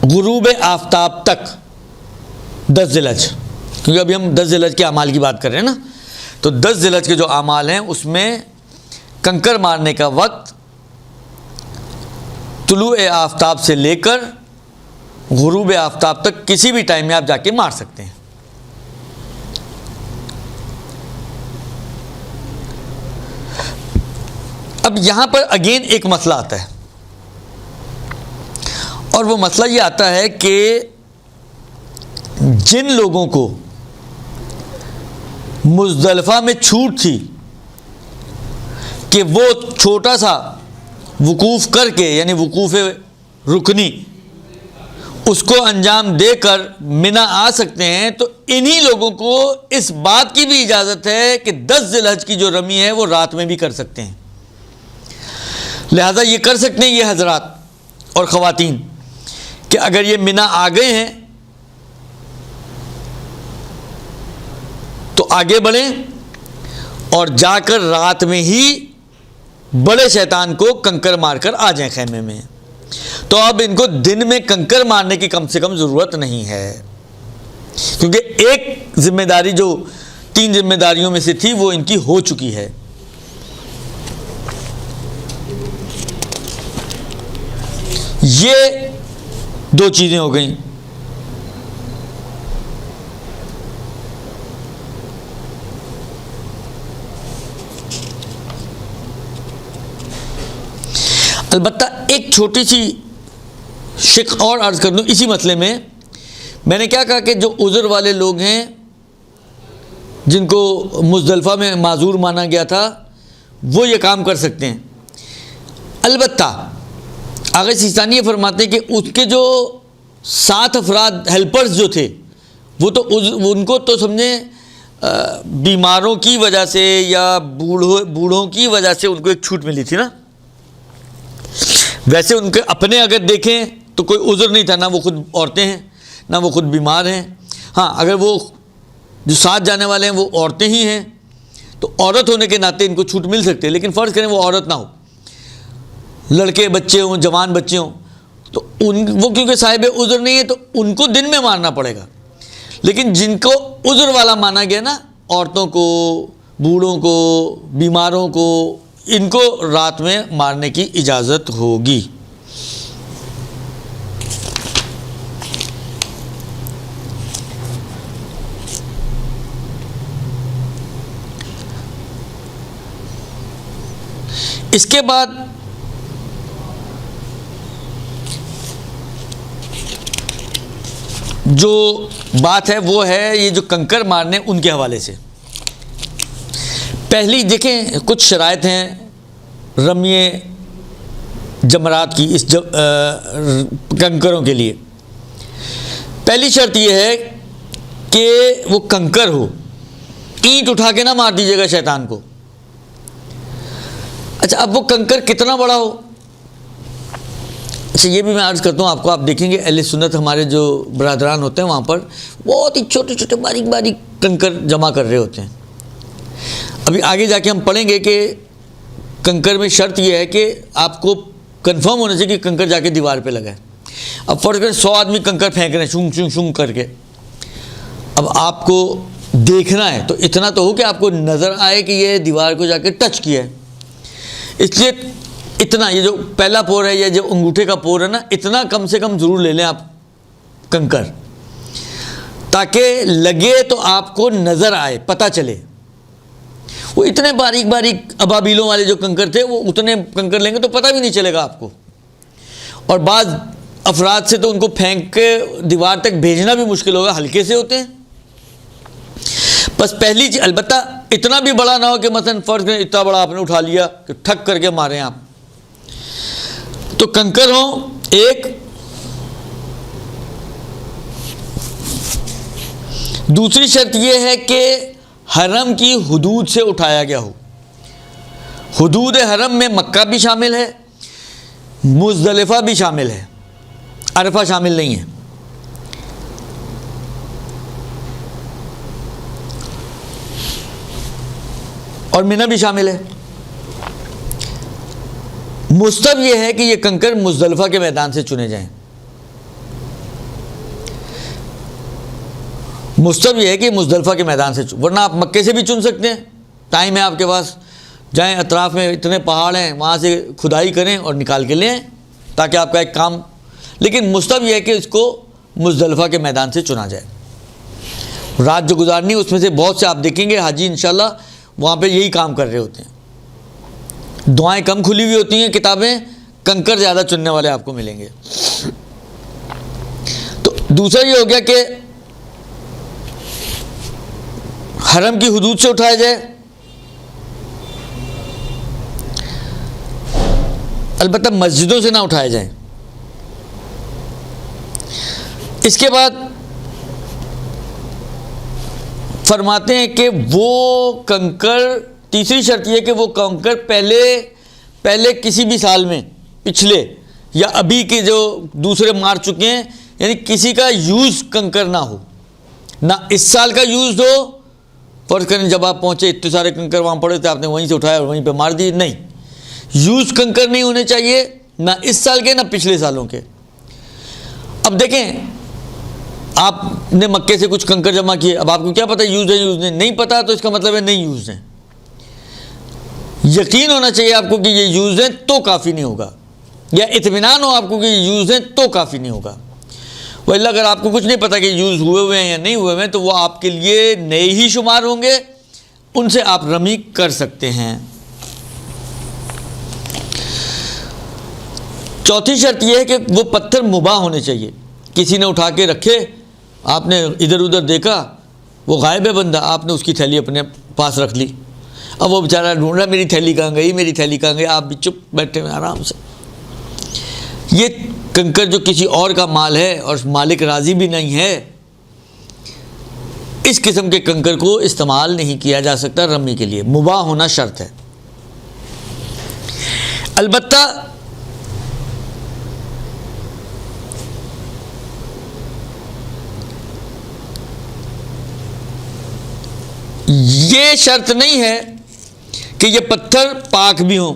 غروب آفتاب تک 10 ذی الحج، کیونکہ ابھی ہم 10 ذی الحج کے اعمال کی بات کر رہے ہیں نا، تو 10 ذی الحج کے جو اعمال ہیں اس میں کنکر مارنے کا وقت طلوع آفتاب سے لے کر غروب آفتاب تک کسی بھی ٹائم میں آپ جا کے مار سکتے ہیں۔ اب یہاں پر اگین ایک مسئلہ آتا ہے، اور وہ مسئلہ یہ آتا ہے کہ جن لوگوں کو مزدلفہ میں چھوٹ تھی کہ وہ چھوٹا سا وقوف کر کے، یعنی وقوف رکنی، اس کو انجام دے کر منی آ سکتے ہیں، تو انہی لوگوں کو اس بات کی بھی اجازت ہے کہ 10 ذی الحج کی جو رمی ہے وہ رات میں بھی کر سکتے ہیں۔ لہذا یہ کر سکتے ہیں یہ حضرات اور خواتین کہ اگر یہ منی آ گئے ہیں تو آگے بڑھیں اور جا کر رات میں ہی بڑے شیطان کو کنکر مار کر آ جائیں خیمے میں۔ تو اب ان کو دن میں کنکر مارنے کی کم سے کم ضرورت نہیں ہے، کیونکہ ایک ذمہ داری جو 3 ذمہ داریوں میں سے تھی وہ ان کی ہو چکی ہے۔ یہ 2 چیزیں ہو گئیں۔ البتہ ایک چھوٹی سی شق اور عرض کر دوں اسی مسئلے میں نے کیا کہا کہ جو عذر والے لوگ ہیں جن کو مزدلفہ میں معذور مانا گیا تھا وہ یہ کام کر سکتے ہیں۔ البتہ آغا سیستانی یہ فرماتے ہیں کہ اس کے جو 7 افراد ہیلپرز جو تھے وہ تو ان کو تو سمجھیں بیماروں کی وجہ سے یا بوڑھوں کی وجہ سے ان کو ایک چھوٹ ملی تھی نا. ویسے ان کے اپنے اگر دیکھیں تو کوئی عذر نہیں تھا، نہ وہ خود عورتیں ہیں نہ وہ خود بیمار ہیں. ہاں اگر وہ جو ساتھ جانے والے ہیں وہ عورتیں ہی ہیں تو عورت ہونے کے ناطے ان کو چھوٹ مل سکتے ہے. لیکن فرض کریں وہ عورت نہ ہو، لڑکے بچے ہوں، جوان بچے ہوں، تو وہ کیونکہ صاحب عذر نہیں ہے تو ان کو دن میں مارنا پڑے گا. لیکن جن کو عذر والا مانا گیا نا، عورتوں کو، بوڑھوں کو، بیماروں کو، ان کو رات میں مارنے کی اجازت ہوگی. اس کے بعد جو بات ہے وہ ہے یہ جو کنکر مارنے ان کے حوالے سے. پہلی دیکھیں کچھ شرائط ہیں رمی جمرات کی اس کنکروں کے لیے. پہلی شرط یہ ہے کہ وہ کنکر ہو، اینٹ اٹھا کے نہ مار دیجیے گا شیطان کو. اچھا اب وہ کنکر کتنا بڑا ہو؟ اچھا یہ بھی میں عرض کرتا ہوں آپ کو، آپ دیکھیں گے اہل سنت ہمارے جو برادران ہوتے ہیں وہاں پر بہت ہی چھوٹے چھوٹے باریک باریک کنکر جمع کر رہے ہوتے ہیں. ابھی آگے جا کے ہم پڑھیں گے کہ کنکر میں شرط یہ ہے کہ آپ کو کنفرم ہونا چاہیے کہ کنکر جا کے دیوار پہ لگا ہے. اب فرض کریں 100 آدمی کنکر پھینک رہے ہیں شونگ شونگ شونگ کر کے، اب آپ کو دیکھنا ہے تو اتنا تو ہو کہ آپ کو نظر آئے کہ یہ دیوار کو جا کے ٹچ کیا ہے. اس لیے اتنا یہ جو پہلا پور ہے یا جو انگوٹھے کا پور ہے نا، اتنا کم سے کم ضرور لے لیں آپ کنکر، تاکہ لگے تو آپ کو نظر آئے، پتہ چلے. وہ اتنے باریک باریک ابابیلوں والے جو کنکر تھے وہ اتنے کنکر لیں گے تو پتہ بھی نہیں چلے گا آپ کو. اور بعض افراد سے تو ان کو پھینک کے دیوار تک بھیجنا بھی مشکل ہوگا، ہلکے سے ہوتے ہیں. بس پہلی چیز البتہ اتنا بھی بڑا نہ ہو کہ مثلا فرض کریں اتنا بڑا آپ نے اٹھا لیا کہ ٹھک کر کے ماریں آپ. تو کنکر ہوں ایک. دوسری شرط یہ ہے کہ حرم کی حدود سے اٹھایا گیا ہو. حدود حرم میں مکہ بھی شامل ہے، مزدلفہ بھی شامل ہے، عرفہ شامل نہیں ہے. اور منی بھی شامل ہے. مستحب یہ ہے کہ یہ کنکر مزدلفہ کے میدان سے چنے جائیں. مستحب یہ ہے کہ مزدلفہ کے میدان سے ورنہ آپ مکے سے بھی چن سکتے ہیں، ٹائم ہے آپ کے پاس، جائیں اطراف میں اتنے پہاڑ ہیں وہاں سے کھدائی کریں اور نکال کے لیں تاکہ آپ کا ایک کام. لیکن مستحب یہ ہے کہ اس کو مزدلفہ کے میدان سے چنا جائے. رات جو گزارنی اس میں سے بہت سے آپ دیکھیں گے حاجی انشاءاللہ وہاں پہ یہی کام کر رہے ہوتے ہیں. دعائیں کم کھلی ہوئی ہوتی ہیں، کتابیں، کنکر زیادہ چننے والے آپ کو ملیں گے. تو دوسرا یہ ہو گیا کہ حرم کی حدود سے اٹھایا جائے. البتہ مسجدوں سے نہ اٹھائے جائیں. اس کے بعد فرماتے ہیں کہ وہ کنکر، تیسری شرط یہ کہ وہ کنکر پہلے کسی بھی سال میں، پچھلے یا ابھی کے جو دوسرے مار چکے ہیں، یعنی کسی کا یوز کنکر نہ ہو، نہ اس سال کا یوز ہو. فرض کریں جب آپ پہنچے اتنے سارے کنکر وہاں پڑے تھے، آپ نے وہیں سے اٹھایا اور وہیں پہ مار دی، نہیں. یوز کنکر نہیں ہونے چاہیے، نہ اس سال کے نہ پچھلے سالوں کے. اب دیکھیں آپ نے مکے سے کچھ کنکر جمع کیے، اب آپ کو کیا پتہ یوز ہے یوز نہیں پتہ تو اس کا مطلب ہے نہیں یوز ہیں. یقین ہونا چاہیے آپ کو کہ یہ یوز ہیں تو کافی نہیں ہوگا، یا اطمینان ہو آپ کو کہ یہ یوز ہیں تو کافی نہیں ہوگا. وإلا اگر آپ کو کچھ نہیں پتہ کہ یوز ہوئے ہیں یا نہیں ہوئے ہیں تو وہ آپ کے لیے نئے ہی شمار ہوں گے، ان سے آپ رمی کر سکتے ہیں. چوتھی شرط یہ ہے کہ وہ پتھر مباح ہونے چاہیے. کسی نے اٹھا کے رکھے، آپ نے ادھر ادھر دیکھا، وہ غائب ہے بندہ، آپ نے اس کی تھیلی اپنے پاس رکھ لی. اب وہ بیچارہ ڈھونڈ رہا میری تھیلی کہاں گئی، میری تھیلی کہاں گئی، آپ بھی چپ بیٹھے ہوئے آرام سے. یہ کنکر جو کسی اور کا مال ہے اور مالک راضی بھی نہیں ہے، اس قسم کے کنکر کو استعمال نہیں کیا جا سکتا رمی کے لیے، مباح ہونا شرط ہے۔ البتہ یہ شرط نہیں ہے کہ یہ پتھر پاک بھی ہوں۔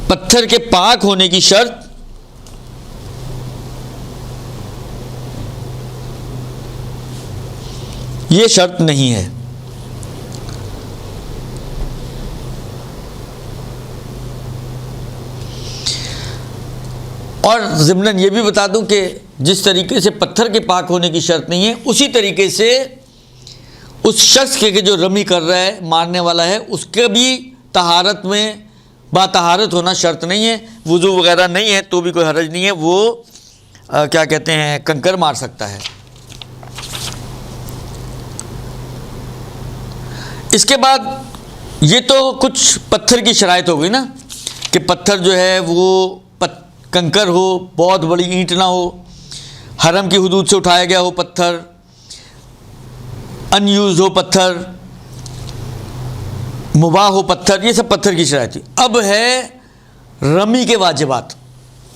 پتھر کے پاک ہونے کی شرط یہ شرط نہیں ہے۔ اور ضمناً یہ بھی بتا دوں کہ جس طریقے سے پتھر کے پاک ہونے کی شرط نہیں ہے، اسی طریقے سے اس شخص کے جو رمی کر رہا ہے، مارنے والا ہے، اس کے بھی طہارت میں باطہارت ہونا شرط نہیں ہے۔ وضو وغیرہ نہیں ہے تو بھی کوئی حرج نہیں ہے، وہ کیا کہتے ہیں کنکر مار سکتا ہے۔ اس کے بعد یہ تو کچھ پتھر کی شرائط ہو گئی نا، کہ پتھر جو ہے وہ کنکر ہو، بہت بڑی اینٹ نہ ہو، حرم کی حدود سے اٹھایا گیا ہو پتھر، ان یوز ہو پتھر، مباح ہو پتھر، یہ سب پتھر کی شرائط تھی۔ اب ہے رمی کے واجبات،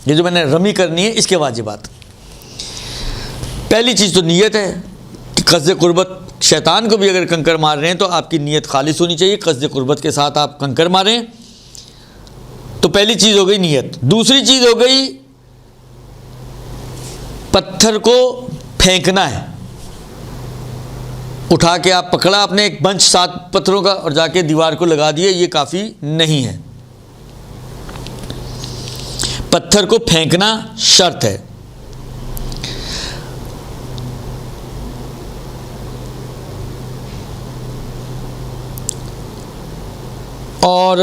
یہ جو میں نے رمی کرنی ہے اس کے واجبات۔ پہلی چیز تو نیت ہے کہ قصد قربت، شیطان کو بھی اگر کنکر مار رہے ہیں تو آپ کی نیت خالص ہونی چاہیے، قصد قربت کے ساتھ آپ کنکر ماریں۔ تو پہلی چیز ہو گئی نیت۔ دوسری چیز ہو گئی پتھر کو پھینکنا ہے، اٹھا کے آپ پکڑا اپنے ایک بنچ 7 پتھروں کا اور جا کے دیوار کو لگا دیے، یہ کافی نہیں ہے، پتھر کو پھینکنا شرط ہے۔ اور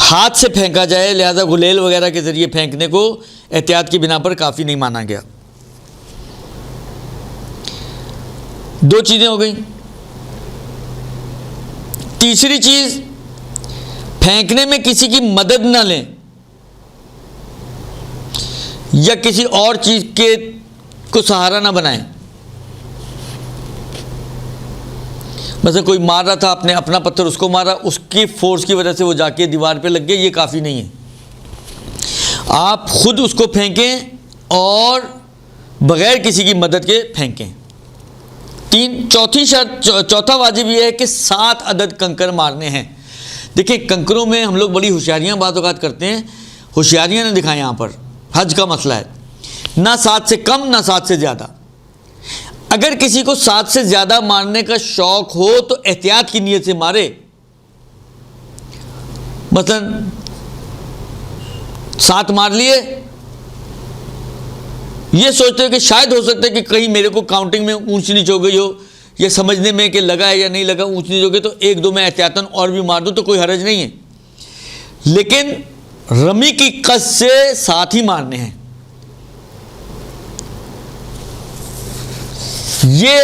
ہاتھ سے پھینکا جائے، لہذا گلیل وغیرہ کے ذریعے پھینکنے کو احتیاط کی بنا پر کافی نہیں مانا گیا۔ 2 چیزیں ہو گئیں۔ تیسری چیز، پھینکنے میں کسی کی مدد نہ لیں یا کسی اور چیز کے کو سہارا نہ بنائیں۔ مثلا کوئی مار رہا تھا، آپ نے اپنا پتھر اس کو مارا، اس کی فورس کی وجہ سے وہ جا کے دیوار پہ لگ گیا، یہ کافی نہیں ہے۔ آپ خود اس کو پھینکیں اور بغیر کسی کی مدد کے پھینکیں۔ چوتھا واجب یہ ہے کہ 7 عدد کنکر مارنے ہیں۔ دیکھیں کنکروں میں ہم لوگ بڑی ہوشیاریاں بعض اوقات کرتے ہیں، ہوشیاریاں نے دکھائیں یہاں پر، حج کا مسئلہ ہے، نہ 7 سے کم نہ 7 سے زیادہ۔ اگر کسی کو 7 سے زیادہ مارنے کا شوق ہو تو احتیاط کی نیت سے مارے، مثلا 7 مار لیے، یہ سوچتے ہو کہ شاید ہو سکتا ہے کہ کہیں میرے کو کاؤنٹنگ میں اونچ نیچ ہو گئی ہو، یا سمجھنے میں کہ لگا ہے یا نہیں لگا اونچ نیچ ہو گئی، تو 1-2 میں احتیاطاً اور بھی مار دوں تو کوئی حرج نہیں ہے۔ لیکن رمی کی قصد سے 7 ہی مارنے ہیں۔ یہ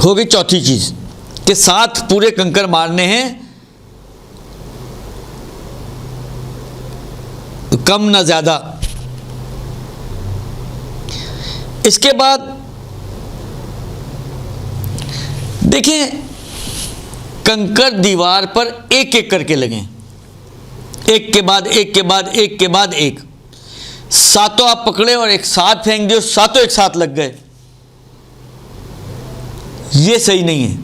ہو گئی چوتھی چیز کہ 7 پورے کنکر مارنے ہیں، کم نہ زیادہ۔ اس کے بعد دیکھیں کنکر دیوار پر ایک ایک کر کے لگیں، ایک کے بعد ایک کے بعد ایک کے بعد ایک۔ 7 آپ پکڑے اور ایک ساتھ پھینک دیو، 7 ایک ساتھ لگ گئے، یہ صحیح نہیں ہے۔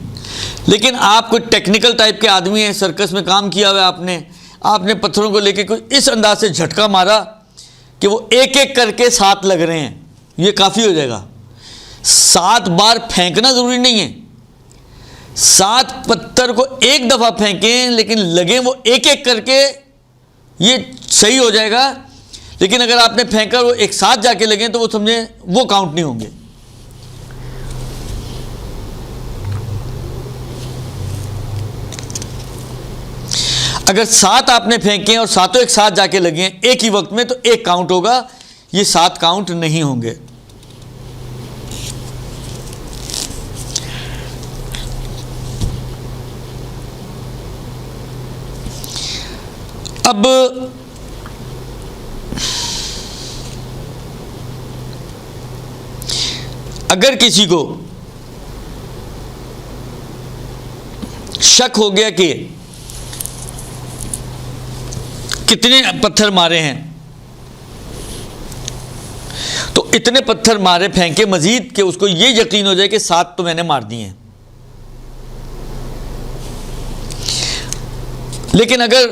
لیکن آپ کوئی ٹیکنیکل ٹائپ کے آدمی ہیں، سرکس میں کام کیا ہوا ہے آپ نے پتھروں کو لے کے کوئی اس انداز سے جھٹکا مارا کہ وہ ایک ایک کر کے 7 لگ رہے ہیں، یہ کافی ہو جائے گا۔ 7 بار پھینکنا ضروری نہیں ہے، 7 پتھر کو ایک دفعہ پھینکیں لیکن لگیں وہ ایک ایک کر کے، یہ صحیح ہو جائے گا۔ لیکن اگر آپ نے پھینکا وہ ایک ساتھ جا کے لگیں تو وہ سمجھیں وہ کاؤنٹ نہیں ہوں گے۔ اگر 7 آپ نے پھینکیں اور 7 ایک ساتھ جا کے لگیں ایک ہی وقت میں تو ایک کاؤنٹ ہوگا، یہ 7 کاؤنٹ نہیں ہوں گے۔ اب اگر کسی کو شک ہو گیا کہ کتنے پتھر مارے ہیں، تو اتنے پتھر مارے پھینکے مزید کہ اس کو یہ یقین ہو جائے کہ 7 تو میں نے مار دیے ہیں۔ لیکن اگر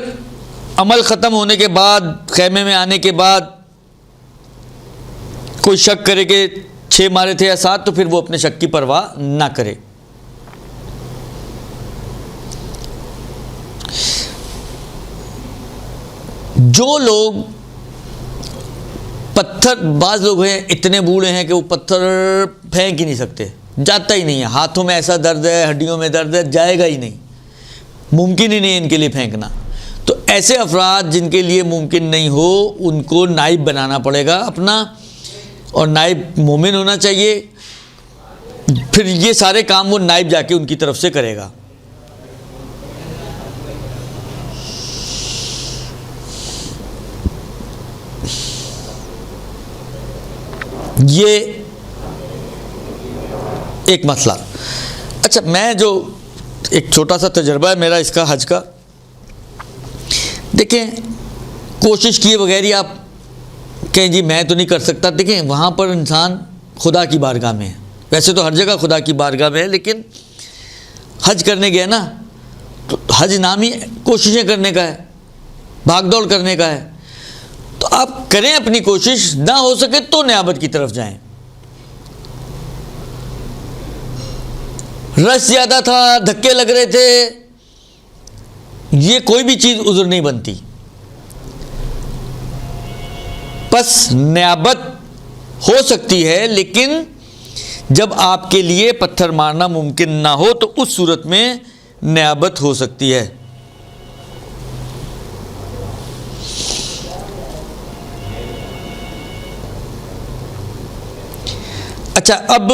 عمل ختم ہونے کے بعد، خیمے میں آنے کے بعد کوئی شک کرے کہ 6 مارے تھے یا 7، تو پھر وہ اپنے شک کی پرواہ نہ کرے۔ جو لوگ پتھر، بعض لوگ ہیں اتنے بوڑھے ہیں کہ وہ پتھر پھینک ہی نہیں سکتے، جاتا ہی نہیں ہے، ہاتھوں میں ایسا درد ہے، ہڈیوں میں درد ہے، جائے گا ہی نہیں، ممکن ہی نہیں ہے ان کے لیے پھینکنا، تو ایسے افراد جن کے لیے ممکن نہیں ہو ان کو نائب بنانا پڑے گا اپنا، اور نائب مومن ہونا چاہیے، پھر یہ سارے کام وہ نائب جا کے ان کی طرف سے کرے گا۔ یہ ایک مسئلہ۔ اچھا، میں جو ایک چھوٹا سا تجربہ ہے میرا اس کا، حج کا، دیکھیں کوشش کیے بغیر ہی آپ کہیں جی میں تو نہیں کر سکتا، دیکھیں وہاں پر انسان خدا کی بارگاہ میں ہے، ویسے تو ہر جگہ خدا کی بارگاہ میں ہے، لیکن حج کرنے گئے نا، تو حج نام ہی کوششیں کرنے کا ہے، بھاگ دوڑ کرنے کا ہے، تو آپ کریں اپنی کوشش، نہ ہو سکے تو نیابت کی طرف جائیں۔ رش زیادہ تھا، دھکے لگ رہے تھے، یہ کوئی بھی چیز عذر نہیں بنتی، بس نیابت ہو سکتی ہے، لیکن جب آپ کے لیے پتھر مارنا ممکن نہ ہو تو اس صورت میں نیابت ہو سکتی ہے۔ اچھا، اب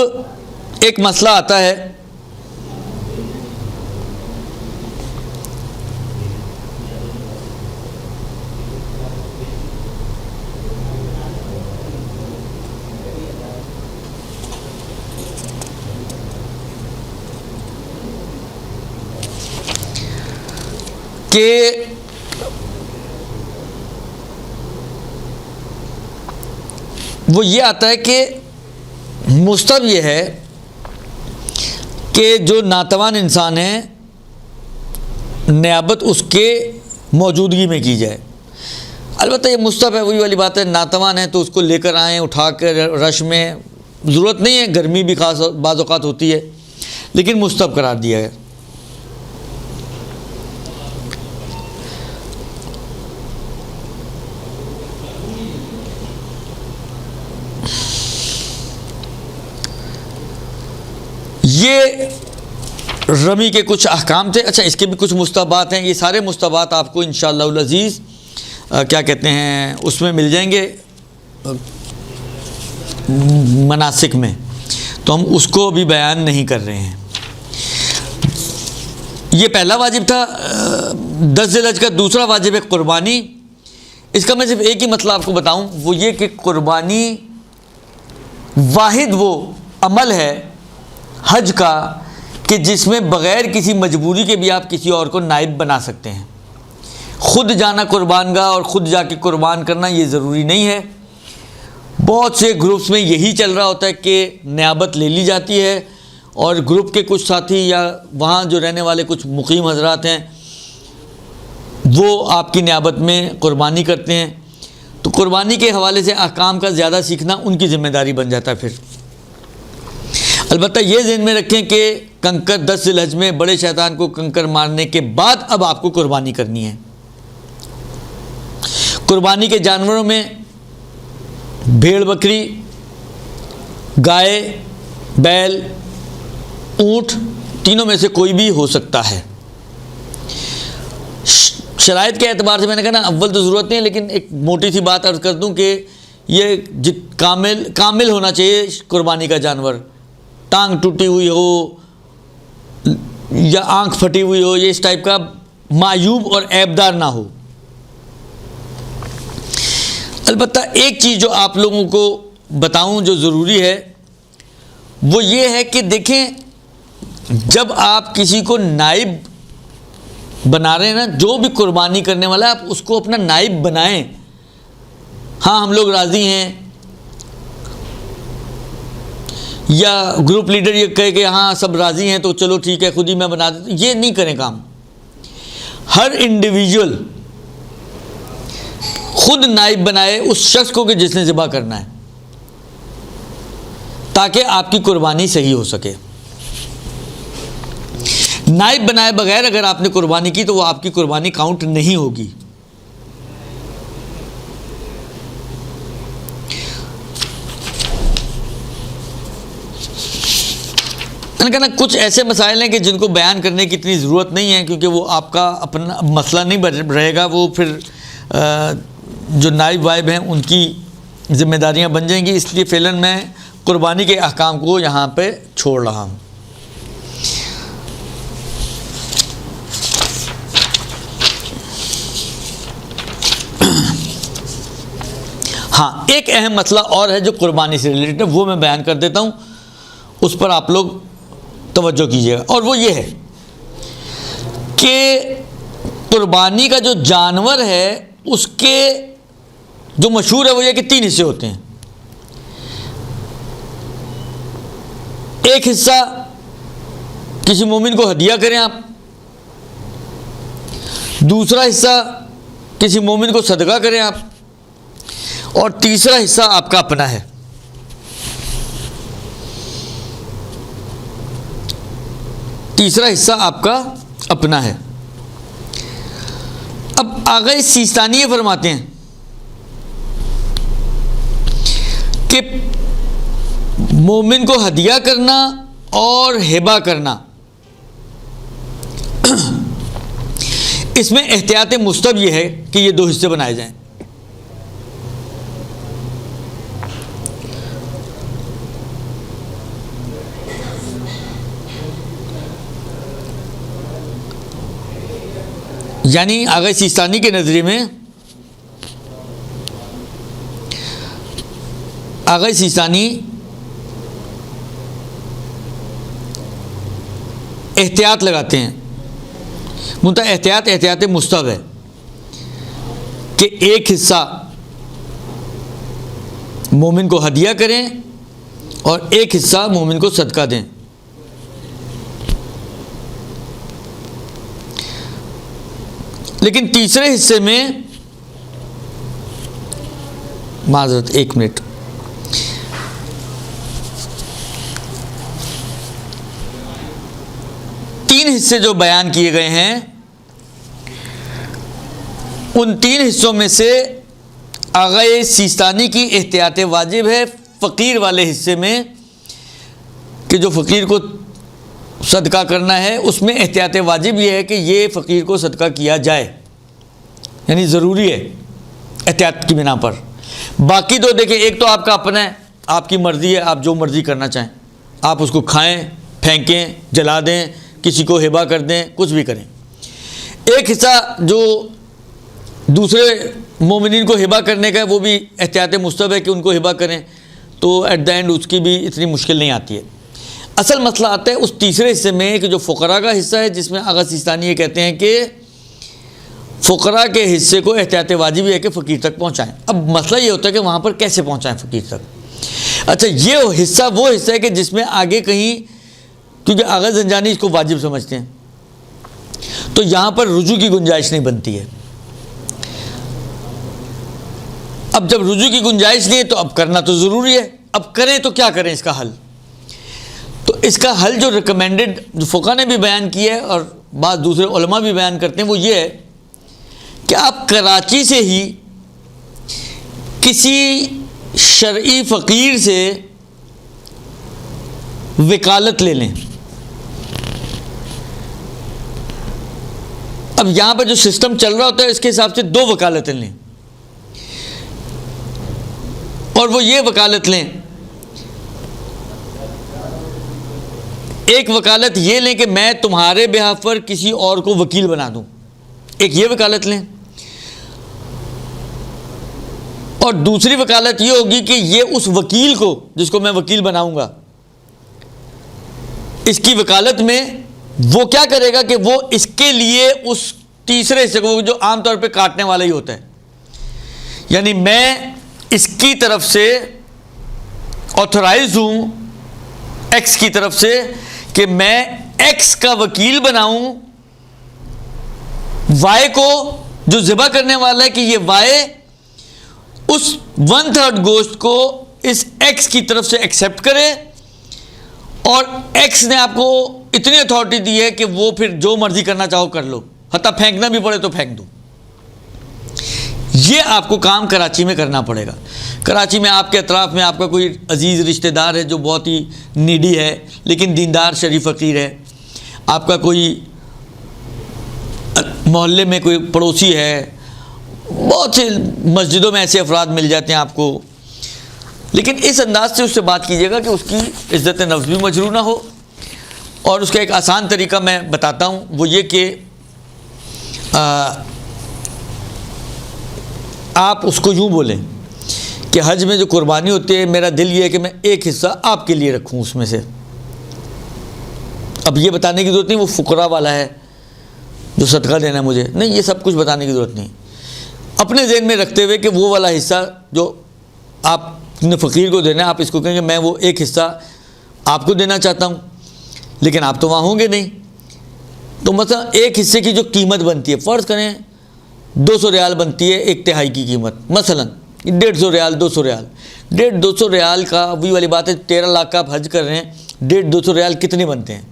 ایک مسئلہ آتا ہے کہ وہ یہ آتا ہے کہ مستحب یہ ہے کہ جو ناتوان انسان ہے نیابت اس کے موجودگی میں کی جائے۔ البتہ یہ مستحب ہے، وہی والی بات ہے، ناتوان ہے تو اس کو لے کر آئیں اٹھا کر رش میں، ضرورت نہیں ہے، گرمی بھی خاص بعض اوقات ہوتی ہے، لیکن مستحب قرار دیا ہے۔ یہ رمی کے کچھ احکام تھے۔ اچھا، اس کے بھی کچھ مستحبات ہیں، یہ سارے مستحبات آپ کو انشاءاللہ العزیز کیا کہتے ہیں اس میں مل جائیں گے مناسک میں، تو ہم اس کو بھی بیان نہیں کر رہے ہیں۔ یہ پہلا واجب تھا 10 ذی الحجہ کا۔ دوسرا واجب ہے قربانی۔ اس کا میں صرف ایک ہی مطلب آپ کو بتاؤں، وہ یہ کہ قربانی واحد وہ عمل ہے حج کا کہ جس میں بغیر کسی مجبوری کے بھی آپ کسی اور کو نائب بنا سکتے ہیں۔ خود جانا قربان گاہ اور خود جا کے قربان کرنا یہ ضروری نہیں ہے۔ بہت سے گروپس میں یہی چل رہا ہوتا ہے کہ نیابت لے لی جاتی ہے، اور گروپ کے کچھ ساتھی یا وہاں جو رہنے والے کچھ مقیم حضرات ہیں وہ آپ کی نیابت میں قربانی کرتے ہیں، تو قربانی کے حوالے سے احکام کا زیادہ سیکھنا ان کی ذمہ داری بن جاتا ہے۔ پھر البتہ یہ ذہن میں رکھیں کہ کنکر 10 ذی الحجہ میں بڑے شیطان کو کنکر مارنے کے بعد اب آپ کو قربانی کرنی ہے۔ قربانی کے جانوروں میں بھیڑ بکری، گائے، بیل، اونٹ، تینوں میں سے کوئی بھی ہو سکتا ہے۔ شرائط کے اعتبار سے میں نے کہا نا اول تو ضرورت نہیں ہے، لیکن ایک موٹی سی بات عرض کر دوں کہ یہ کامل ہونا چاہیے قربانی کا جانور، ٹانگ ٹوٹی ہوئی ہو یا آنکھ پھٹی ہوئی ہو، یہ اس ٹائپ کا معیوب اور عیب دار نہ ہو۔ البتہ ایک چیز جو آپ لوگوں کو بتاؤں جو ضروری ہے وہ یہ ہے کہ دیکھیں، جب آپ کسی کو نائب بنا رہے ہیں نا، جو بھی قربانی کرنے والا ہے آپ اس کو اپنا نائب بنائیں. ہاں ہم لوگ راضی ہیں، یا گروپ لیڈر یہ کہے کہ ہاں سب راضی ہیں تو چلو ٹھیک ہے خود ہی میں بنا دیتا ہوں. یہ نہیں کریں کام. ہر انڈیویجول خود نائب بنائے اس شخص کو کہ جس نے ذبح کرنا ہے، تاکہ آپ کی قربانی صحیح ہو سکے. نائب بنائے بغیر اگر آپ نے قربانی کی تو وہ آپ کی قربانی کاؤنٹ نہیں ہوگی. میں نے کہا نا کچھ ایسے مسائل ہیں کہ جن کو بیان کرنے کی اتنی ضرورت نہیں ہے، کیونکہ وہ آپ کا اپنا مسئلہ نہیں رہے گا، وہ پھر جو نائب وائب ہیں ان کی ذمہ داریاں بن جائیں گی. اس لیے فعلاً میں قربانی کے احکام کو یہاں پہ چھوڑ رہا ہوں. ہاں ایک اہم مسئلہ اور ہے جو قربانی سے ریلیٹڈ ہے، وہ میں بیان کر دیتا ہوں، اس پر آپ لوگ توجہ کیجیے گا. اور وہ یہ ہے کہ قربانی کا جو جانور ہے اس کے جو مشہور ہے وہ یہ کہ 3 حصے ہوتے ہیں. ایک حصہ کسی مومن کو ہدیہ کریں آپ، دوسرا حصہ کسی مومن کو صدقہ کریں آپ، اور تیسرا حصہ آپ کا اپنا ہے. تیسرا حصہ آپ کا اپنا ہے. اب آغا سیستانی یہ فرماتے ہیں کہ مومن کو ہدیہ کرنا اور ہبہ کرنا اس میں احتیاط مستحب یہ ہے کہ یہ 2 حصے بنائے جائیں. یعنی آغا سیستانی کے نظریے میں آغا سیستانی احتیاط لگاتے ہیں، منتہا احتیاط مستحب ہے کہ ایک حصہ مومن کو ہدیہ کریں اور ایک حصہ مومن کو صدقہ دیں. لیکن تیسرے حصے میں معذرت 1 منٹ، تین حصے جو بیان کیے گئے ہیں ان 3 حصوں میں سے آغا سیستانی کی احتیاط واجب ہے فقیر والے حصے میں کہ جو فقیر کو صدقہ کرنا ہے اس میں احتیاط واجب یہ ہے کہ یہ فقیر کو صدقہ کیا جائے، یعنی ضروری ہے احتیاط کی بنا پر. باقی تو دیکھیں ایک تو آپ کا اپنا ہے، آپ کی مرضی ہے، آپ جو مرضی کرنا چاہیں، آپ اس کو کھائیں، پھینکیں، جلا دیں، کسی کو ہبہ کر دیں، کچھ بھی کریں. ایک حصہ جو دوسرے مومنین کو ہبہ کرنے کا ہے وہ بھی احتیاط مستحب ہے کہ ان کو ہبہ کریں، تو ایٹ دا اینڈ اس کی بھی اتنی مشکل نہیں آتی ہے. اصل مسئلہ آتا ہے اس تیسرے حصے میں کہ جو فقراء کا حصہ ہے، جس میں آغا سیستانی یہ کہتے ہیں کہ فقراء کے حصے کو احتیاط واجب ہے کہ فقیر تک پہنچائیں. اب مسئلہ یہ ہوتا ہے کہ وہاں پر کیسے پہنچائیں فقیر تک. اچھا یہ حصہ وہ حصہ ہے کہ جس میں آگے کہیں، کیونکہ آغا زنجانی اس کو واجب سمجھتے ہیں، تو یہاں پر رجوع کی گنجائش نہیں بنتی ہے. اب جب رجوع کی گنجائش نہیں ہے تو اب کرنا تو ضروری ہے. اب کریں تو کیا کریں اس کا حل؟ تو اس کا حل جو ریکمینڈڈ جو فقہ نے بھی بیان کیا ہے اور بعض دوسرے علماء بھی بیان کرتے ہیں وہ یہ ہے کہ آپ کراچی سے ہی کسی شرعی فقیر سے وکالت لے لیں. اب یہاں پہ جو سسٹم چل رہا ہوتا ہے اس کے حساب سے 2 وکالتیں لیں، اور وہ یہ وکالت لیں، ایک وکالت یہ لیں کہ میں تمہارے بہاف پر کسی اور کو وکیل بنا دوں، ایک یہ وکالت لیں. اور دوسری وکالت یہ ہوگی کہ یہ اس وکیل کو جس کو میں وکیل بناؤں گا اس کی وکالت میں وہ کیا کرے گا کہ وہ اس کے لیے اس تیسرے حصے کو جو عام طور پہ کاٹنے والا ہی ہوتا ہے، یعنی میں اس کی طرف سے آتھورائز ہوں ایکس کی طرف سے کہ میں ایکس کا وکیل بناؤں وائی کو جو ذبح کرنے والا ہے، کہ یہ وائی اس 1/3 گوشت کو اس ایکس کی طرف سے ایکسیپٹ کرے، اور ایکس نے آپ کو اتنی اتھارٹی دی ہے کہ وہ پھر جو مرضی کرنا چاہو کر لو، حتیٰ پھینکنا بھی پڑے تو پھینک دو۔ یہ آپ کو کام کراچی میں کرنا پڑے گا۔ کراچی میں آپ کے اطراف میں آپ کا کوئی عزیز رشتہ دار ہے جو بہت ہی نیڈی ہے لیکن دیندار شریف فقیر ہے، آپ کا کوئی محلے میں کوئی پڑوسی ہے، بہت سے مسجدوں میں ایسے افراد مل جاتے ہیں آپ کو، لیکن اس انداز سے اس سے بات کیجیے گا کہ اس کی عزت نفس بھی مجروح نہ ہو۔ اور اس کا ایک آسان طریقہ میں بتاتا ہوں، وہ یہ کہ آپ اس کو یوں بولیں کہ حج میں جو قربانی ہوتی ہے میرا دل یہ ہے کہ میں ایک حصہ آپ کے لیے رکھوں اس میں سے۔ اب یہ بتانے کی ضرورت نہیں وہ فقراء والا ہے جو صدقہ دینا ہے مجھے، نہیں، یہ سب کچھ بتانے کی ضرورت نہیں، اپنے ذہن میں رکھتے ہوئے کہ وہ والا حصہ جو آپ نے فقیر کو دینا ہے، آپ اس کو کہیں کہ میں وہ ایک حصہ آپ کو دینا چاہتا ہوں، لیکن آپ تو وہاں ہوں گے نہیں، تو مثلا ایک حصے کی جو قیمت بنتی ہے، فرض کریں 200 ریال بنتی ہے، 1/3 کی قیمت، مثلا 150 ریال 200 ریال، 200 ریال کا وہی والی بات ہے، 13 لاکھ کا آپ حج کر رہے ہیں، 200 ریال کتنے بنتے ہیں؟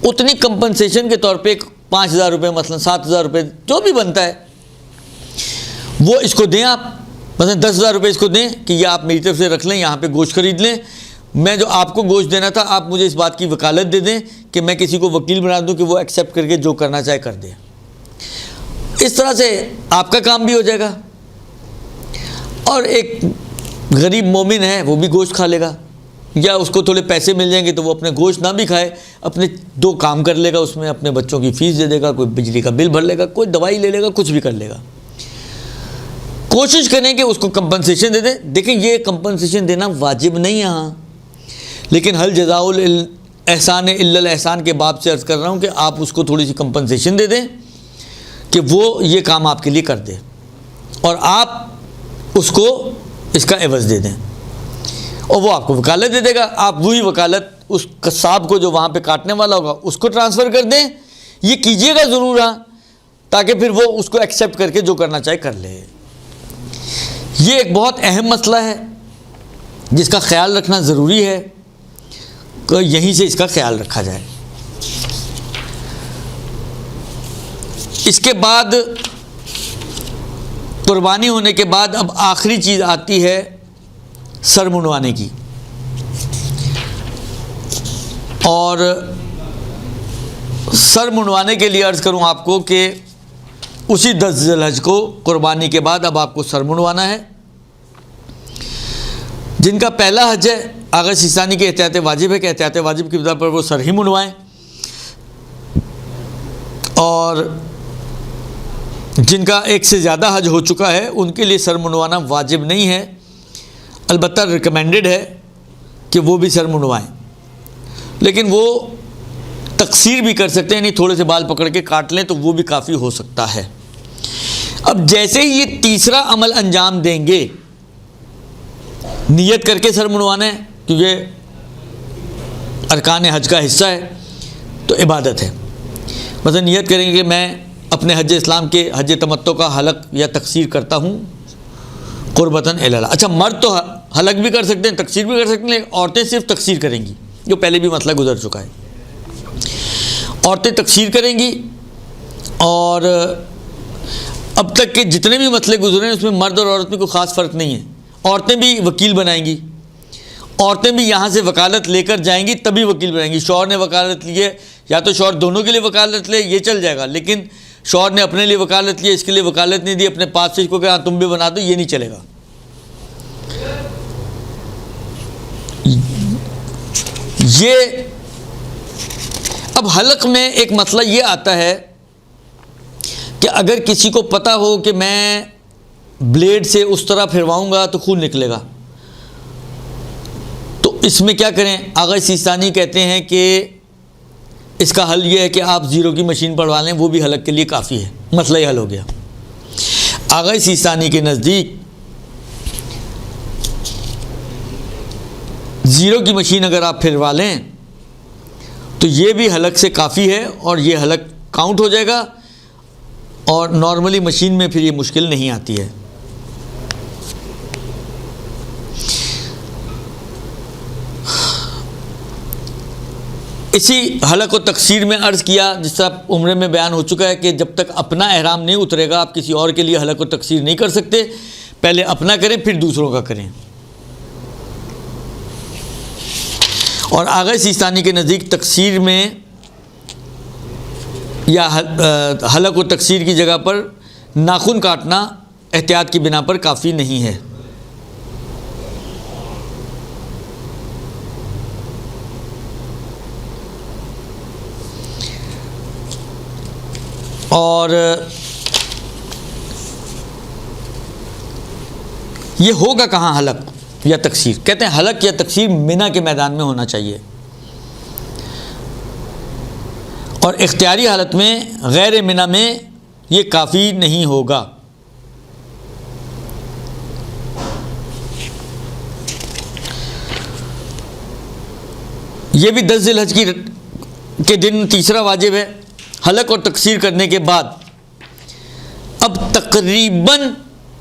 اتنی کمپنسیشن کے طور پہ 5,000 روپے مثلا 7,000 روپے جو بھی بنتا ہے وہ اس کو دیں، آپ مثلا 10,000 روپے اس کو دیں کہ یہ آپ میری طرف سے رکھ لیں، یہاں پہ گوشت خرید لیں، میں جو آپ کو گوشت دینا تھا آپ مجھے اس بات کی وکالت دے دیں کہ میں کسی کو وکیل بنا دوں کہ وہ ایکسیپٹ کر کے جو کرنا چاہے کر دے۔ اس طرح سے آپ کا کام بھی ہو جائے گا، اور ایک غریب مومن ہے وہ بھی گوشت کھا لے گا، یا اس کو تھوڑے پیسے مل جائیں گے تو وہ اپنے گوشت نہ بھی کھائے، اپنے 2 کام کر لے گا، اس میں اپنے بچوں کی فیس دے دے گا، کوئی بجلی کا بل بھر لے گا، کوئی دوائی لے لے گا، کچھ بھی کر لے گا۔ کوشش کریں کہ اس کو کمپنسیشن دے دیں۔ دیکھیں یہ کمپنسیشن دینا واجب نہیں یہاں، لیکن حل جزاء الاحسان الا الاحسان کے باب سے عرض کر رہا ہوں کہ آپ اس کو تھوڑی سی کمپنسیشن دے دیں کہ وہ یہ کام آپ کے لیے کر دے، اور آپ اس کو اس کا عوض دے دیں، اور وہ آپ کو وکالت دے دے گا، آپ وہی وکالت اس قصاب کو جو وہاں پہ کاٹنے والا ہوگا اس کو ٹرانسفر کر دیں۔ یہ کیجئے گا ضرور ہاں، تاکہ پھر وہ اس کو ایکسیپٹ کر کے جو کرنا چاہے کر لے۔ یہ ایک بہت اہم مسئلہ ہے جس کا خیال رکھنا ضروری ہے کہ یہیں سے اس کا خیال رکھا جائے۔ اس کے بعد قربانی ہونے کے بعد اب آخری چیز آتی ہے سر منڈوانے کی، اور سر منڈوانے کے لیے عرض کروں آپ کو کہ اسی 10 ذی الحج کو قربانی کے بعد اب آپ کو سر منڈوانا ہے۔ جن کا پہلا حج ہے آغا سیستانی کے احتیاط واجب ہے کہ احتیاط واجب کی بنا پر وہ سر ہی منڈوائیں، اور جن کا ایک سے زیادہ حج ہو چکا ہے ان کے لیے سر منڈوانا واجب نہیں ہے، البتہ ریکمینڈڈ ہے کہ وہ بھی سر منڈوائیں، لیکن وہ تقصیر بھی کر سکتے ہیں، یعنی تھوڑے سے بال پکڑ کے کاٹ لیں تو وہ بھی کافی ہو سکتا ہے۔ اب جیسے ہی یہ تیسرا عمل انجام دیں گے، نیت کر کے سر منڈوانا ہے کیونکہ ارکان حج کا حصہ ہے تو عبادت ہے، مثلا نیت کریں گے کہ میں اپنے حج اسلام کے حج تمتع کا حلق یا تقصیر کرتا ہوں قربتاً الی اللہ۔ اچھا، مرد تو حلق بھی کر سکتے ہیں، تقصیر بھی کر سکتے ہیں، لیکن عورتیں صرف تقصیر کریں گی، جو پہلے بھی مسئلہ گزر چکا ہے۔ عورتیں تقصیر کریں گی، اور اب تک کے جتنے بھی مسئلے گزرے ہیں اس میں مرد اور عورت میں کوئی خاص فرق نہیں ہے۔ عورتیں بھی وکیل بنائیں گی، عورتیں بھی یہاں سے وکالت لے کر جائیں گی تبھی وکیل بنائیں گی۔ شوہر نے وکالت لی ہے، یا تو شوہر دونوں کے لیے وکالت لے یہ چل جائے گا، لیکن شوہر نے اپنے لیے وکالت لی، اس کے لیے وکالت نہیں دی، اپنے پاس سے اس کو کہ ہاں تم بھی بنا دو، یہ نہیں چلے گا۔ یہ اب حلق میں ایک مسئلہ یہ آتا ہے کہ اگر کسی کو پتہ ہو کہ میں بلیڈ سے اس طرح پھرواؤں گا تو خون نکلے گا. تو اس میں کیا کریں؟ آغا سیستانی کہتے ہیں کہ اس کا حل یہ ہے کہ آپ زیرو کی مشین پڑھوا لیں، وہ بھی حلق کے لیے کافی ہے، مسئلہ ہی حل ہو گیا. آغا سیستانی کے نزدیک زیرو کی مشین اگر آپ پھروا لیں تو یہ بھی حلق سے کافی ہے اور یہ حلق کاؤنٹ ہو جائے گا، اور نارملی مشین میں پھر یہ مشکل نہیں آتی ہے. اسی حلق و تقصیر میں عرض کیا، جس طرح عمرے میں بیان ہو چکا ہے کہ جب تک اپنا احرام نہیں اترے گا آپ کسی اور کے لیے حلق و تقصیر نہیں کر سکتے، پہلے اپنا کریں پھر دوسروں کا کریں. اور آغا سیستانی کے نزدیک تقصیر میں یا حلق و تقصیر کی جگہ پر ناخن کاٹنا احتیاط کی بنا پر کافی نہیں ہے. اور یہ ہوگا کہاں حلق یا تقصیر؟ کہتے ہیں حلق یا تقصیر منی کے میدان میں ہونا چاہیے، اور اختیاری حالت میں غیر منی میں یہ کافی نہیں ہوگا. یہ بھی 10 ذی الحج کے دن تیسرا واجب ہے. حلق اور تقصیر کرنے کے بعد اب تقریباً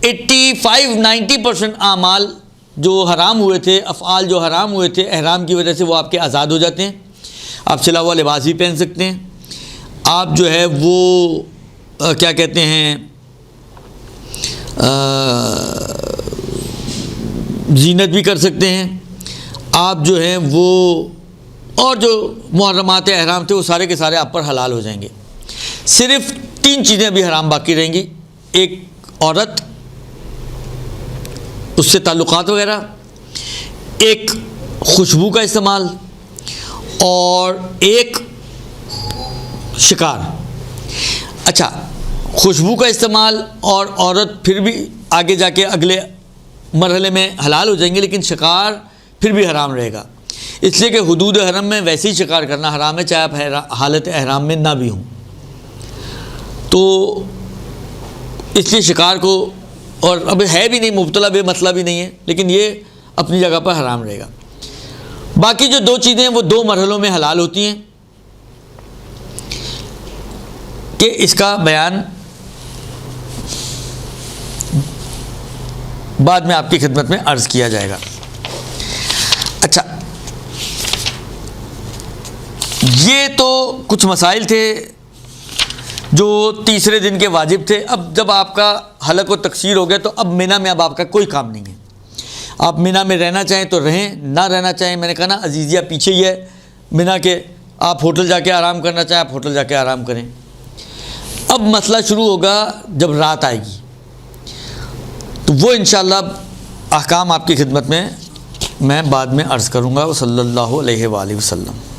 85-90% اعمال جو حرام ہوئے تھے، افعال جو حرام ہوئے تھے احرام کی وجہ سے، وہ آپ کے آزاد ہو جاتے ہیں. آپ سلا ہوا لباس بھی پہن سکتے ہیں، آپ جو ہے وہ کیا کہتے ہیں زینت بھی کر سکتے ہیں، آپ جو ہیں وہ اور جو محرمات احرام تھے وہ سارے کے سارے آپ پر حلال ہو جائیں گے. صرف 3 چیزیں ابھی حرام باقی رہیں گی: ایک عورت، اس سے تعلقات وغیرہ، ایک خوشبو کا استعمال، اور ایک شکار. اچھا، خوشبو کا استعمال اور عورت پھر بھی آگے جا کے اگلے مرحلے میں حلال ہو جائیں گے، لیکن شکار پھر بھی حرام رہے گا، اس لیے کہ حدود حرم میں ویسے ہی شکار کرنا حرام ہے، چاہے آپ حالت احرام میں نہ بھی ہوں. تو اس لیے شکار کو، اور اب ہے بھی نہیں، مبتلا بے مطلب بھی نہیں ہے، لیکن یہ اپنی جگہ پر حرام رہے گا. باقی جو 2 چیزیں ہیں وہ 2 مرحلوں میں حلال ہوتی ہیں، کہ اس کا بیان بعد میں آپ کی خدمت میں عرض کیا جائے گا. اچھا، یہ تو کچھ مسائل تھے جو تیسرے دن کے واجب تھے. اب جب آپ کا حلق و تقصیر ہو گیا تو اب منی میں اب آپ کا کوئی کام نہیں ہے. آپ منی میں رہنا چاہیں تو رہیں، نہ رہنا چاہیں، میں نے کہا نا عزیزیہ پیچھے ہی ہے منی کے، آپ ہوٹل جا کے آرام کرنا چاہیں آپ ہوٹل جا کے آرام کریں. اب مسئلہ شروع ہوگا جب رات آئے گی، تو وہ انشاءاللہ احکام آپ کی خدمت میں بعد میں عرض کروں گا. صلی اللہ علیہ وآلہ وسلم.